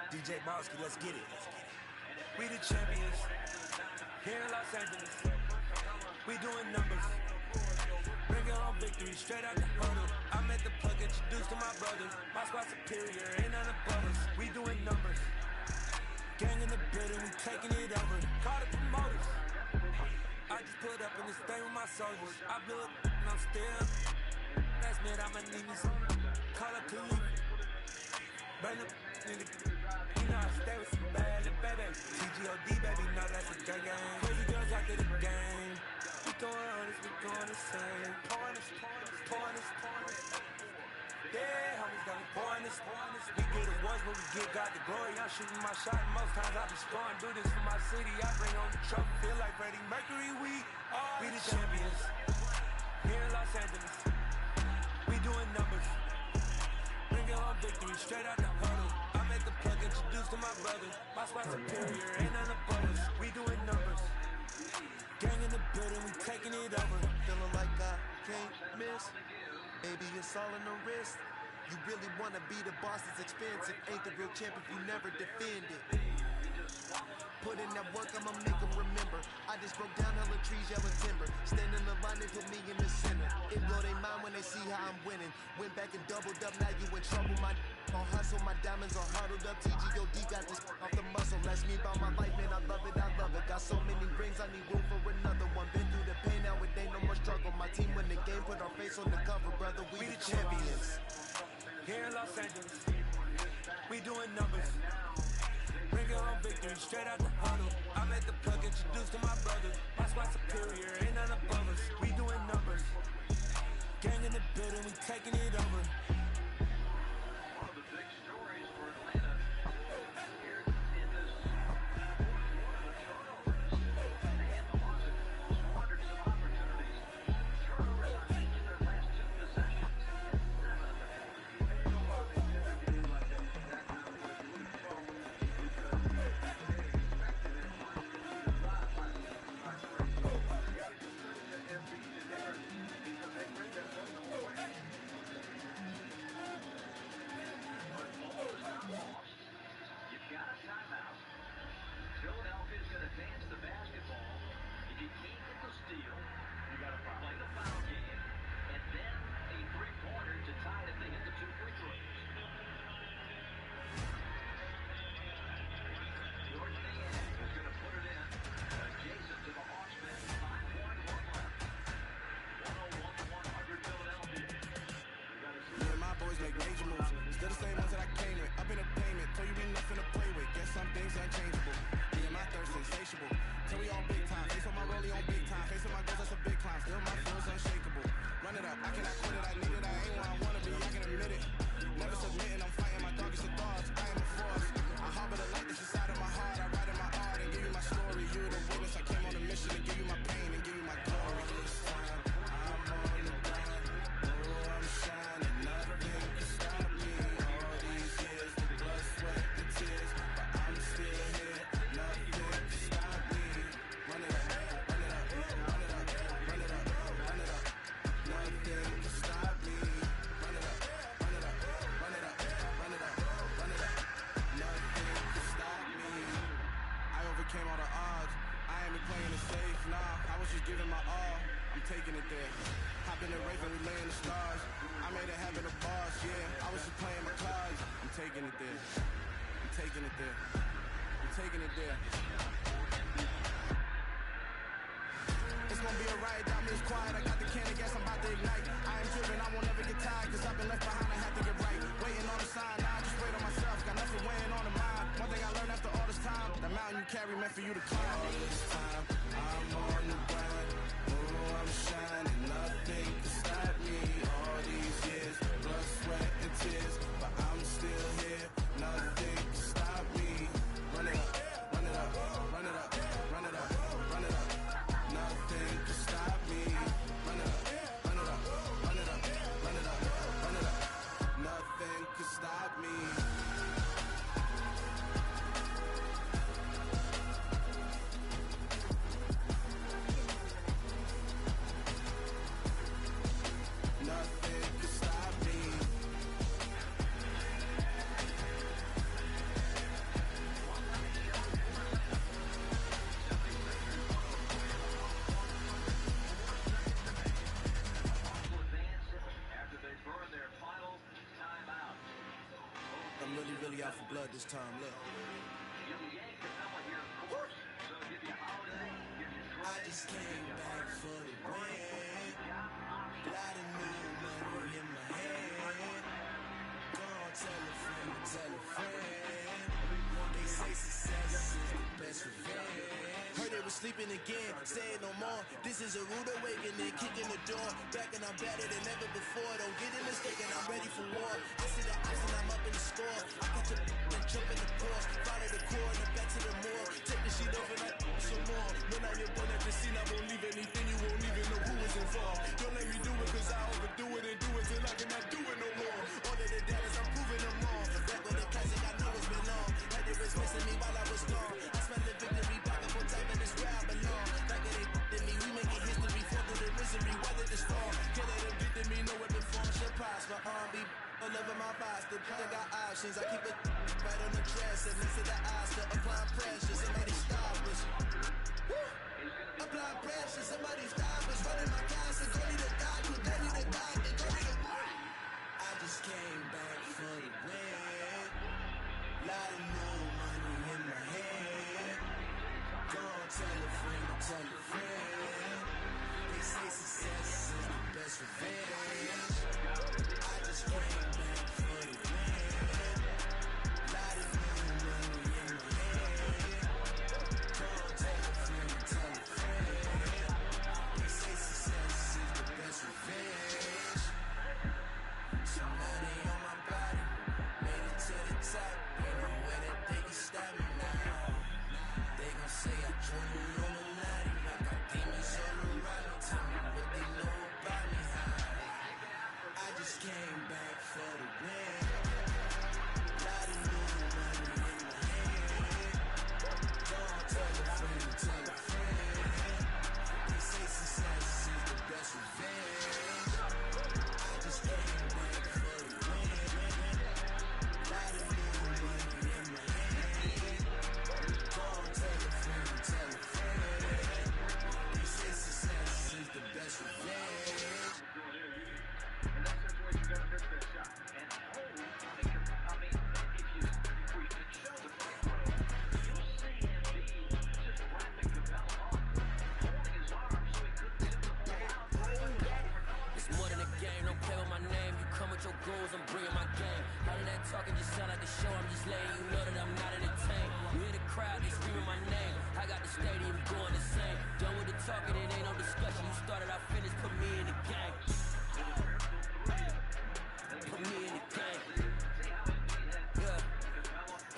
DJ Mosky, let's get it. We the champions here in Los Angeles. We doing numbers. Bringing home victory straight out the huddle. I'm at the plug, introduced to my brothers. My squad superior, ain't none above us. We doing numbers. Gang in the building, we taking it over. Call the promoters. I just put up in this thing with my soldiers. I blew it and I'm still. Last minute I'ma need me some. Call up to you. Burn up, nigga. You know I stay with some bad little baby. TGOD, baby, know that's a gang gang. Crazy girls after the game. We going honest, we going insane. Pouring this. Yeah, homies got me pouring this. We get awards, but we get God the glory. I'm shooting my shot, and most times I be scoring. Do this for my city, I bring on the trophy. Feel like Freddie Mercury, we the champions. Here in Los Angeles, we doing numbers. Bringing home victory straight out the huddle. I'm at the plug, introduced to my brothers. My spot superior, ain't none above us. We doing numbers. Gang in the building, we taking it over. Feeling like I can't miss. Baby, it's all in the wrist. You really wanna be the boss, it's expensive. Ain't the real champ if you never defend it. Put in that work, I'ma make them remember. I just broke down hella trees, yelling timber. Stand in the line, they put me in the center. It blow their mind when they see how I'm winning. Went back and doubled up, now you in trouble. My on hustle, my diamonds are huddled up. TGOD got this off the muscle. That's me about my life, man, I love it. Got so many rings, I need room for another one. Been through the pain, now it ain't no more struggle. My team win the game, put our face on the cover, brother. We the champions. Here in Los Angeles, we doing numbers. Bringing home victory straight out the huddle. I'm at the plug, introduced to my brothers. My squad superior, ain't none above us. We doing numbers. Gang in the building, we taking it over. It's gonna be alright, that means quiet. I got the can of gas, I'm about to ignite. I am driven, I won't ever get tired, cause I've been left behind, I had to get right. Waiting on the sign, now I just wait on myself. Got nothing weighing on the mind. One thing I learned after all this time, the mountain you carry meant for you to climb. All this time, I'm on the grind. Oh, I'm shining, nothing can stop me. All these years, blood, sweat, and tears, but I'm still here. Nothing can stop me. Run it up, run it up, run it up, run it up, run it up. Nothing can stop me. Run it up, run it up, run it up, run it up, run I'm really out for blood this time. Look. I just came back for the win. Lot of new money in my hand. Gonna tell a friend. They say success is the best revenge. Heard they was sleeping again, saying no more. This is a rude awakening, kicking the door. Back and I'm better than ever before. Don't get it mistaken, I'm ready for war. I see the ice and I'm up in the score. I catch a and jump in the course. Follow the core and back to the moor. Take the sheet off and I some more. When I get done at the scene, I won't leave anything. You won't even know who is involved. Don't let me do it cause I overdo it and do it till I cannot do it no more. All of the doubters, I'm proving them all. Back with the classic, I know it's been long. Had it was missing me while I was gone. I smell the victory back up on top and it's where I belong. Like it ain't to me, we making history. Fall through the misery, weather the storm. Can't let them get to me, no weapon form should prosper. Be all over my box, the I got options. I keep it right on the dresser, next to the Oscar. Applying pressure, somebody stop us. Applying pressure, somebody stop us. Running my castle, go need a doctor, go need a doctor, go need a I just came back for the win. Lot of new money in my hand. Gonna tell a friend. They say success is the best revenge. I just came back for the win. Lot of new money in my hand. Gonna tell a friend. They say success is the best revenge. Somebody on my body made it to the top. Ain't no way that they can stop me now. They gon' say I drove the Illuminati. I got demons all around me. Tell me what they know about me. I just came back for the win. Lot of new money in my hand. Don't tell a friend. They say success is the best revenge. I just came back for the win. Lot of new money in my hand. Don't tell a friend. They say success is the best revenge. In that situation, you gotta miss that shot. And hold, because, I mean, if you reach the free throw, you'll see him be just wrapping Capella up, holding his arm so he couldn't tip the ball out. It's more than a game, don't play with my name. You come with your goals, I'm bringing my game. All of that talking just sound like a show, I'm just letting you know that I'm not entertained. You hear the crowd, they screaming my name. I got the stadium going the same. Done with the talking, it ain't no discussion. You started, I finished, put me in the game. Put me in the game. Yeah.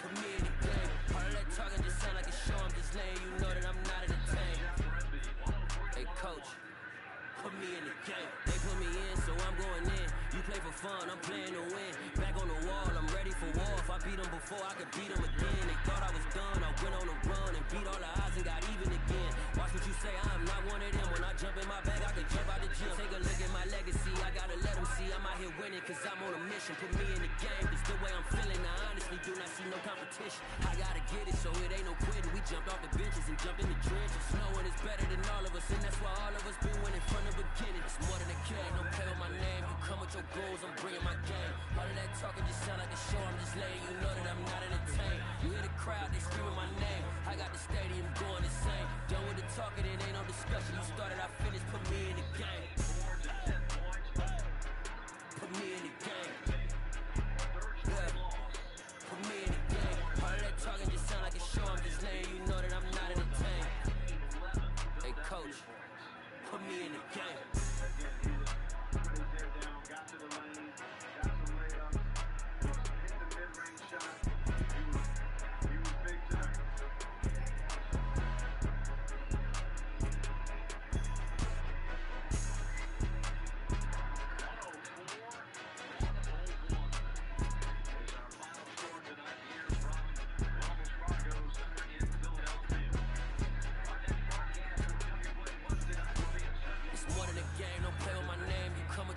Put me in the game. All of that talking just sound like a show, I'm just letting you know that I'm not entertained. Hey coach, put me in the game. They put me in, so I'm going in. You play for fun, I'm playing to win. Back on the wall, I'm ready for war. If I beat them before, I could beat them again. They thought I was done, I went on a run and beat all the odds and got even again. Watch what you say, I'm not one of them. When I jump in my bag, I can jump out the gym. Take a look at my legacy, I gotta let them see I'm out here winning, cause I'm on a mission. Put me in the game, it's the way I'm feeling. I honestly do not see no competition. I gotta get it, so it ain't no quitting. We jumped off the benches and jumped in the trenches. Knowing it's better than all of us, and that's why all of us been winning from the beginning. It's more than a game, don't play with my name. You come with your goals, I'm bringing my game. All of that talking just sound like a show, I'm just letting you know that I'm not entertained. You hear the crowd, they screaming my name. I got the stadium going the same. Done with the talking, it ain't no discussion. You started, I finished, put me in the game. Put me in the game. Yeah. Put me in the game. All of that talking just sound like a show, I'm just letting you know that I'm not entertained. Hey coach, put me in the game. Got to the lane, got some layups, hit the mid-range shot. He was big time.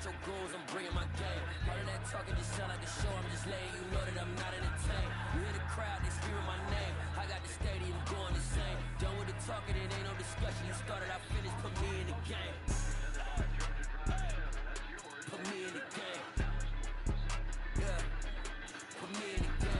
Your goals, I'm bringing my game. All of that talking just sound like a show, I'm just letting you know that I'm not entertained. You hear the crowd, they screaming my name. I got the stadium going the same. Done with the talking, it ain't no discussion. You started, I finished, put me in the game. Put me in the game. Yeah. Put me in the game.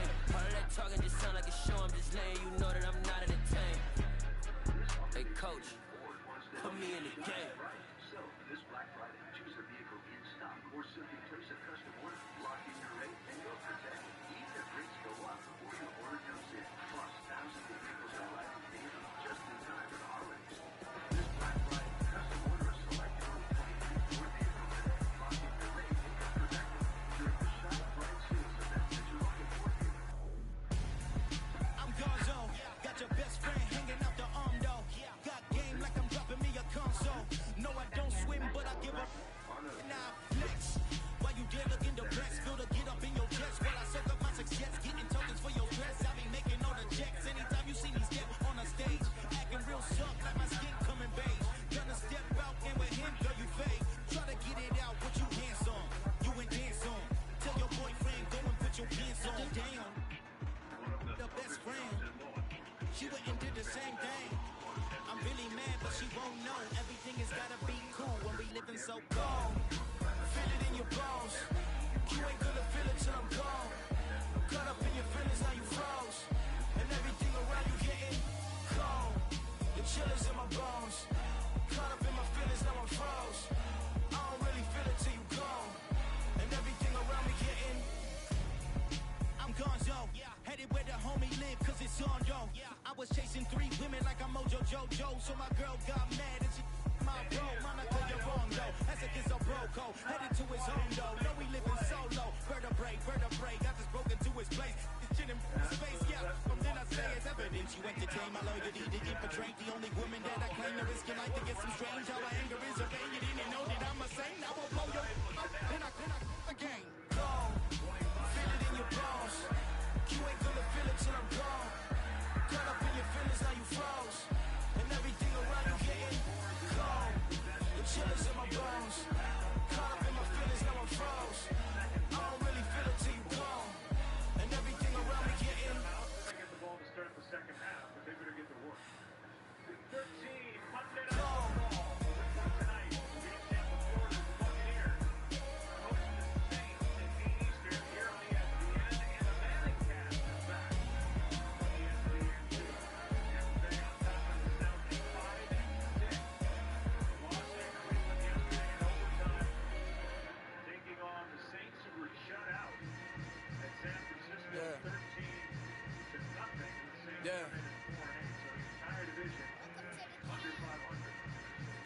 so cold. Feel it in your bones. You ain't gonna feel it till I'm gone. Caught up in your feelings, now you froze. And everything around you getting cold. The chill is in my bones. Caught up in my feelings, now I'm froze. I don't really feel it till you gone. And everything around me getting. I'm gonzo. Headed where the homie live, cause it's on, yo. I was chasing 3 women like I'm Mojo Jojo. So my girl got mad and she my bro. Monica, you're wrong, yo. That's against a broco. Headed to his home, though. No, we living solo. Vertebrae. Got this broken to his place. This shit in space, yeah. From then I say it's evidence. You entertain my loyalty to infiltrate. The only woman that I claim to risk your life to get some strange. How my anger is obeying. You didn't know that I'm a saint. I will blow your up. Then I again. Go. Feel it in your bones. You ain't gonna feel it till I'm gone. Caught up in your feelings, now you froze. And everything around you getting cold. The chill is in my bones. Caught up in my feelings, now I'm froze. I don't really feel it till you gone. And everything around me getting. They get the ball to start the second half, but they better get to work. 13, Monday night Go. tonight. The Tampa Florida Buccaneers hosting the Saints at 8 Eastern here on ESPN, and the Madden cast is back on ESPN 2. Yesterday on top of the Celtics 5-6. Loss at Cleveland yesterday in overtime, taking on the Saints, who were shut out at San Francisco 13-0. The Saints Yeah. come in at 4-8, so the entire division under 500.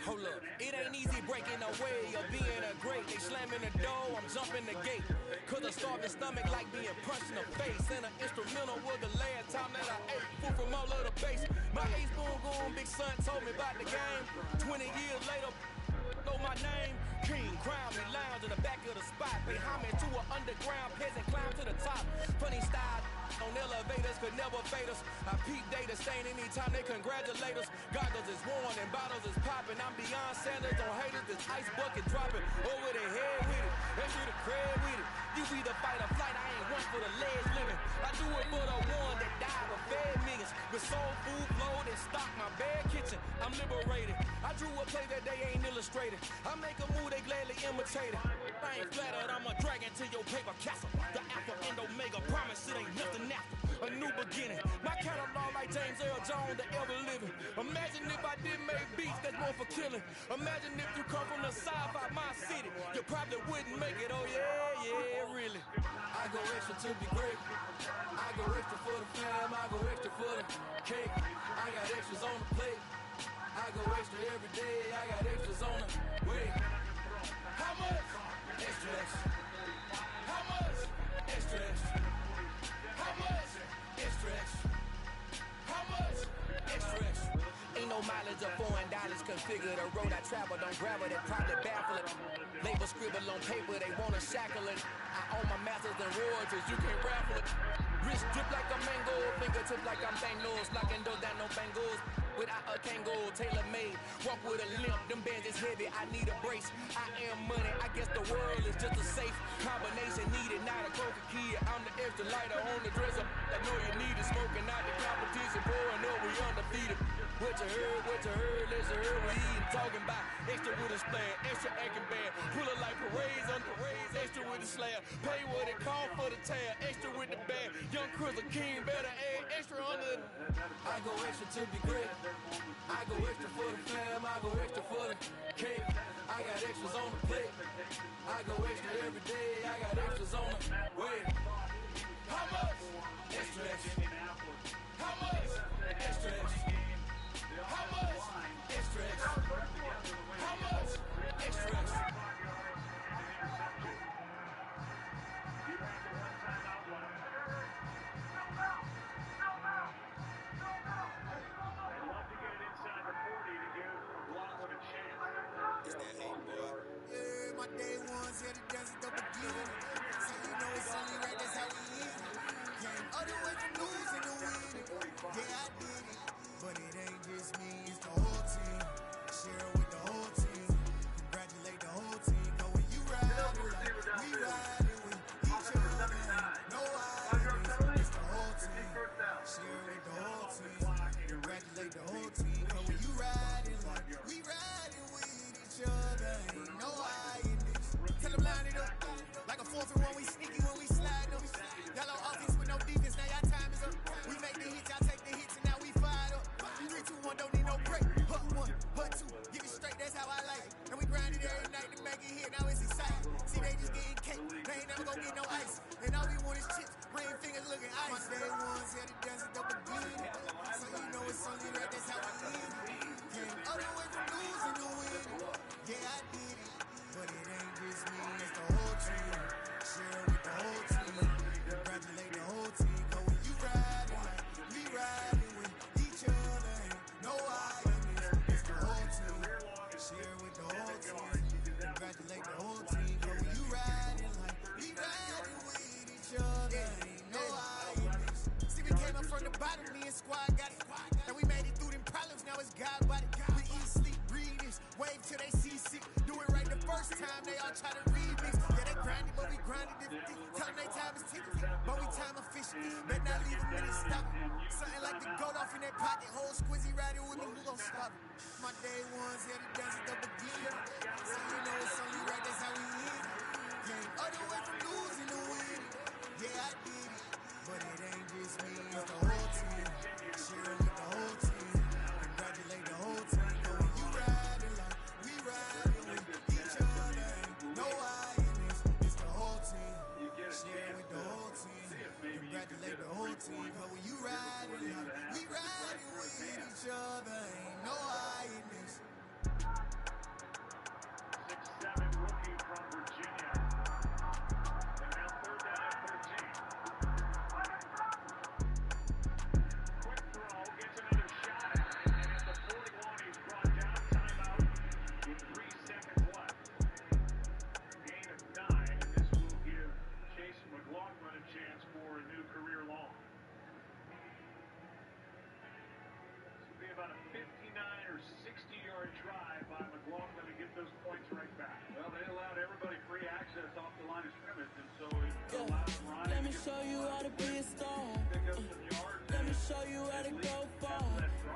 Hold up, it ain't easy breaking away or being a great. They slamming the door, I'm jumping the gate. Cause a starving stomach like being punched in the face. And an instrumental was the last time that I ate food from all of the base. My ace boom goon, big son told me about the game. 20 years later, know my name. King, crown me, lounge in the back of the spot. Pay homage to an underground peasant, climb to the top. Funny style on elevators could never fade us. I peep data stain anytime they congratulate us. Goggles is worn and bottles is popping. I'm beyond Sanders on haters. This ice bucket dropping over the head with it. They should have crab with it. You either fight or flight. I ain't one for the legs living. I do it for the one that died but fed millions. With soul food, flowed and stocked my bad kitchen. I'm liberated. I drew a play that they ain't illustrated. I make a move, they gladly imitate it. I ain't flattered, I'm a dragon to your paper castle. The Alpha and Omega, promise it ain't nothing after. A new beginning. My catalog like James Earl Jones, the ever living. Imagine if I did make beats, that's more for killing. Imagine if you come from the south out my city, you probably wouldn't make it. Oh yeah, really. I go extra to be great. I go extra for the fam, I go extra for the cake. I got extras on the plate. I go extra every day, I got extras on the way. How much? Extra, extra. How much? Extra, extra. How much? Extra, extra. How much? Extra, extra. Ain't no mileage of $4 configure the road I travel. Don't grab it, it probably baffle it. Label scribble on paper, they wanna shackle it. I own my masters and royalties, you can't raffle it. Wrist drip like a mango, fingertips like I'm Thanos. Locking doors down, no bangles. Without a Kangol, tailor-made. Walk with a limp, them bands is heavy, I need a brace. I am money, I guess the world is just a safe combination needed. Not a coca kid, I'm the extra lighter on the dresser. I know you need it, smoking out the competition, pouring up, we undefeated. What you heard, let's hear we eatin'. Talking about extra with a splash, extra acting bad. Pull it like parades on parades, extra with the slab. Pay what it call for the tab, extra with the bag. Young Chris, a king, better add extra on the. I go extra to be great. I go extra for the fam, I go extra for the cake. I got extras on the plate. I go extra every day, I got extras on the way. How much? Extra, extra. How much? Extra, extra. How much? Extra, extra. How much? Extra, extra. Yeah, my day ones here to dance at the beginning. So you know it's only right, that's how we live. Came all the way from losing to winning. Yeah, I did it. But it ain't just me, it's the whole team. Share with the whole team. Congratulate the whole team. Cause when you ride it like we ride it with each other. No hiding, it's the whole team. Share with the whole team. Congratulate the whole team. Cause when you ride it like we ride it with each other. Ain't no ain't never gonna get no ice. And all we want is chips, ring fingers looking ice. My day ones had to dance at the beginning. So you know it's only right, that's how we end it. Came all the way from losing to winning. Yeah, I did it. But it ain't just me, it's the whole team. Share with the whole team. Congratulate the whole team. Cause when you riding like we riding with each other, ain't no I in this. It's the whole team. Share with the whole team. Congratulate the whole team. Cause when you riding like we riding with each other, ain't no I in this. See, we came up from the bottom, me and squad got it. And we made it through them problems, now it's God body. We eat, sleep, breathe this. Wave till they see sick. Do it right the first time, they all try to remix. Yeah, they grinded, but we grinded it. Tell them they time is ticking, but we time efficient. Bet not leave a minute stop. Something like the goat off in their pocket. Whole squizzy riding with me, who gon' stop it? My day ones had to dance at the beginning. So you know it's only right, that's how we end it. Came all the way from losing to winning. Yeah, I did it. But it ain't just me, it's the whole team. Share with the whole team. Congratulate the whole team. But when you riding like we riding with each other, ain't no I in this. It's the whole team. Share with the whole team. Congratulate the whole team. But when you riding like we riding with each other, ain't no I in this. 6'7" rookie from Virginia. And now third down at 13. Quick throw, gets another shot at it, and at the 41 he's brought down. Timeout with 3 seconds left. Gain of 9, and this will give Chase McLaughlin a chance for a new career long. This will be about a 59 or 60-yard drive by McLaughlin to get those points right back. Well, they allowed everybody free access off the line of scrimmage, and so it allowed Ryan. Let me show you how to be a star. Let me show you how to go far,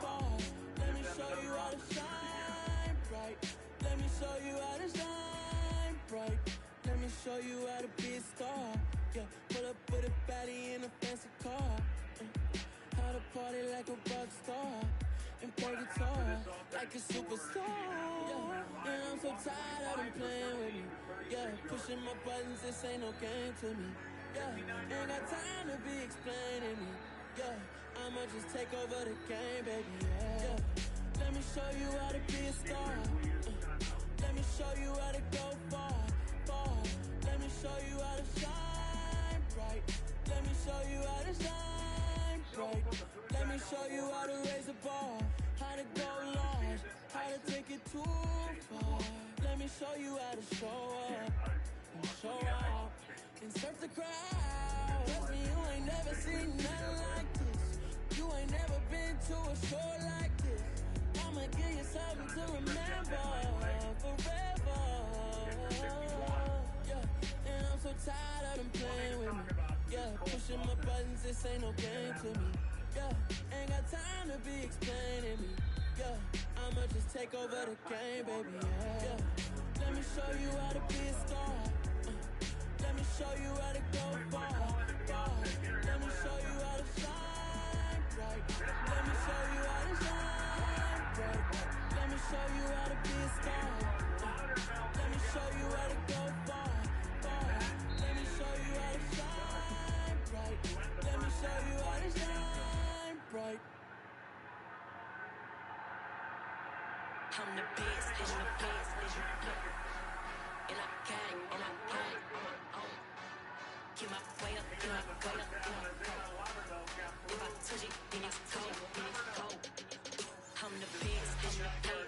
far. Let me show you how to shine bright. Let me show you how to shine bright. Let me show you how to be a star. Yeah, pull up with a baddie in a fancy car. How to party like a rock star. And play guitar like a superstar. Yeah, and I'm so tired of them playing with me. Yeah, pushing my buttons, this ain't no game to me. Yeah, ain't got time to be explaining me. Yeah, I'ma just take over the game, baby. Yeah, let me show you how to be a star. Let me show you how to go far, far. Let me show you how to shine bright. Let me show you how to shine bright. Let me show you how to raise the bar, how to go large, how to take it too far. Let me show you how to show up and show out and surf the crowd. Trust me, you ain't never seen nothing like this. You ain't never been to a show like this. I'ma give you something to remember forever. Yeah, and I'm so tired of them playing with me. Yeah, pushing my buttons, this ain't no game to me. Yeah, ain't got time to be explaining me. Yeah, I'ma just take over the game, baby. Yeah, let me show you how to be a star. Let me show you how to go far, far. Let me show you how to shine bright. Let me show you how to shine bright. Let me show you how to be a star. Let me show you how to go far, far. Let me show you how to shine bright. Let me show you how to shine bright. I'm the best, I'm the best, and I can't, on my own. Get my way up, get my way up, get my way. If I touch it, then it's cold, then it's cold. I'm the best, I'm the best.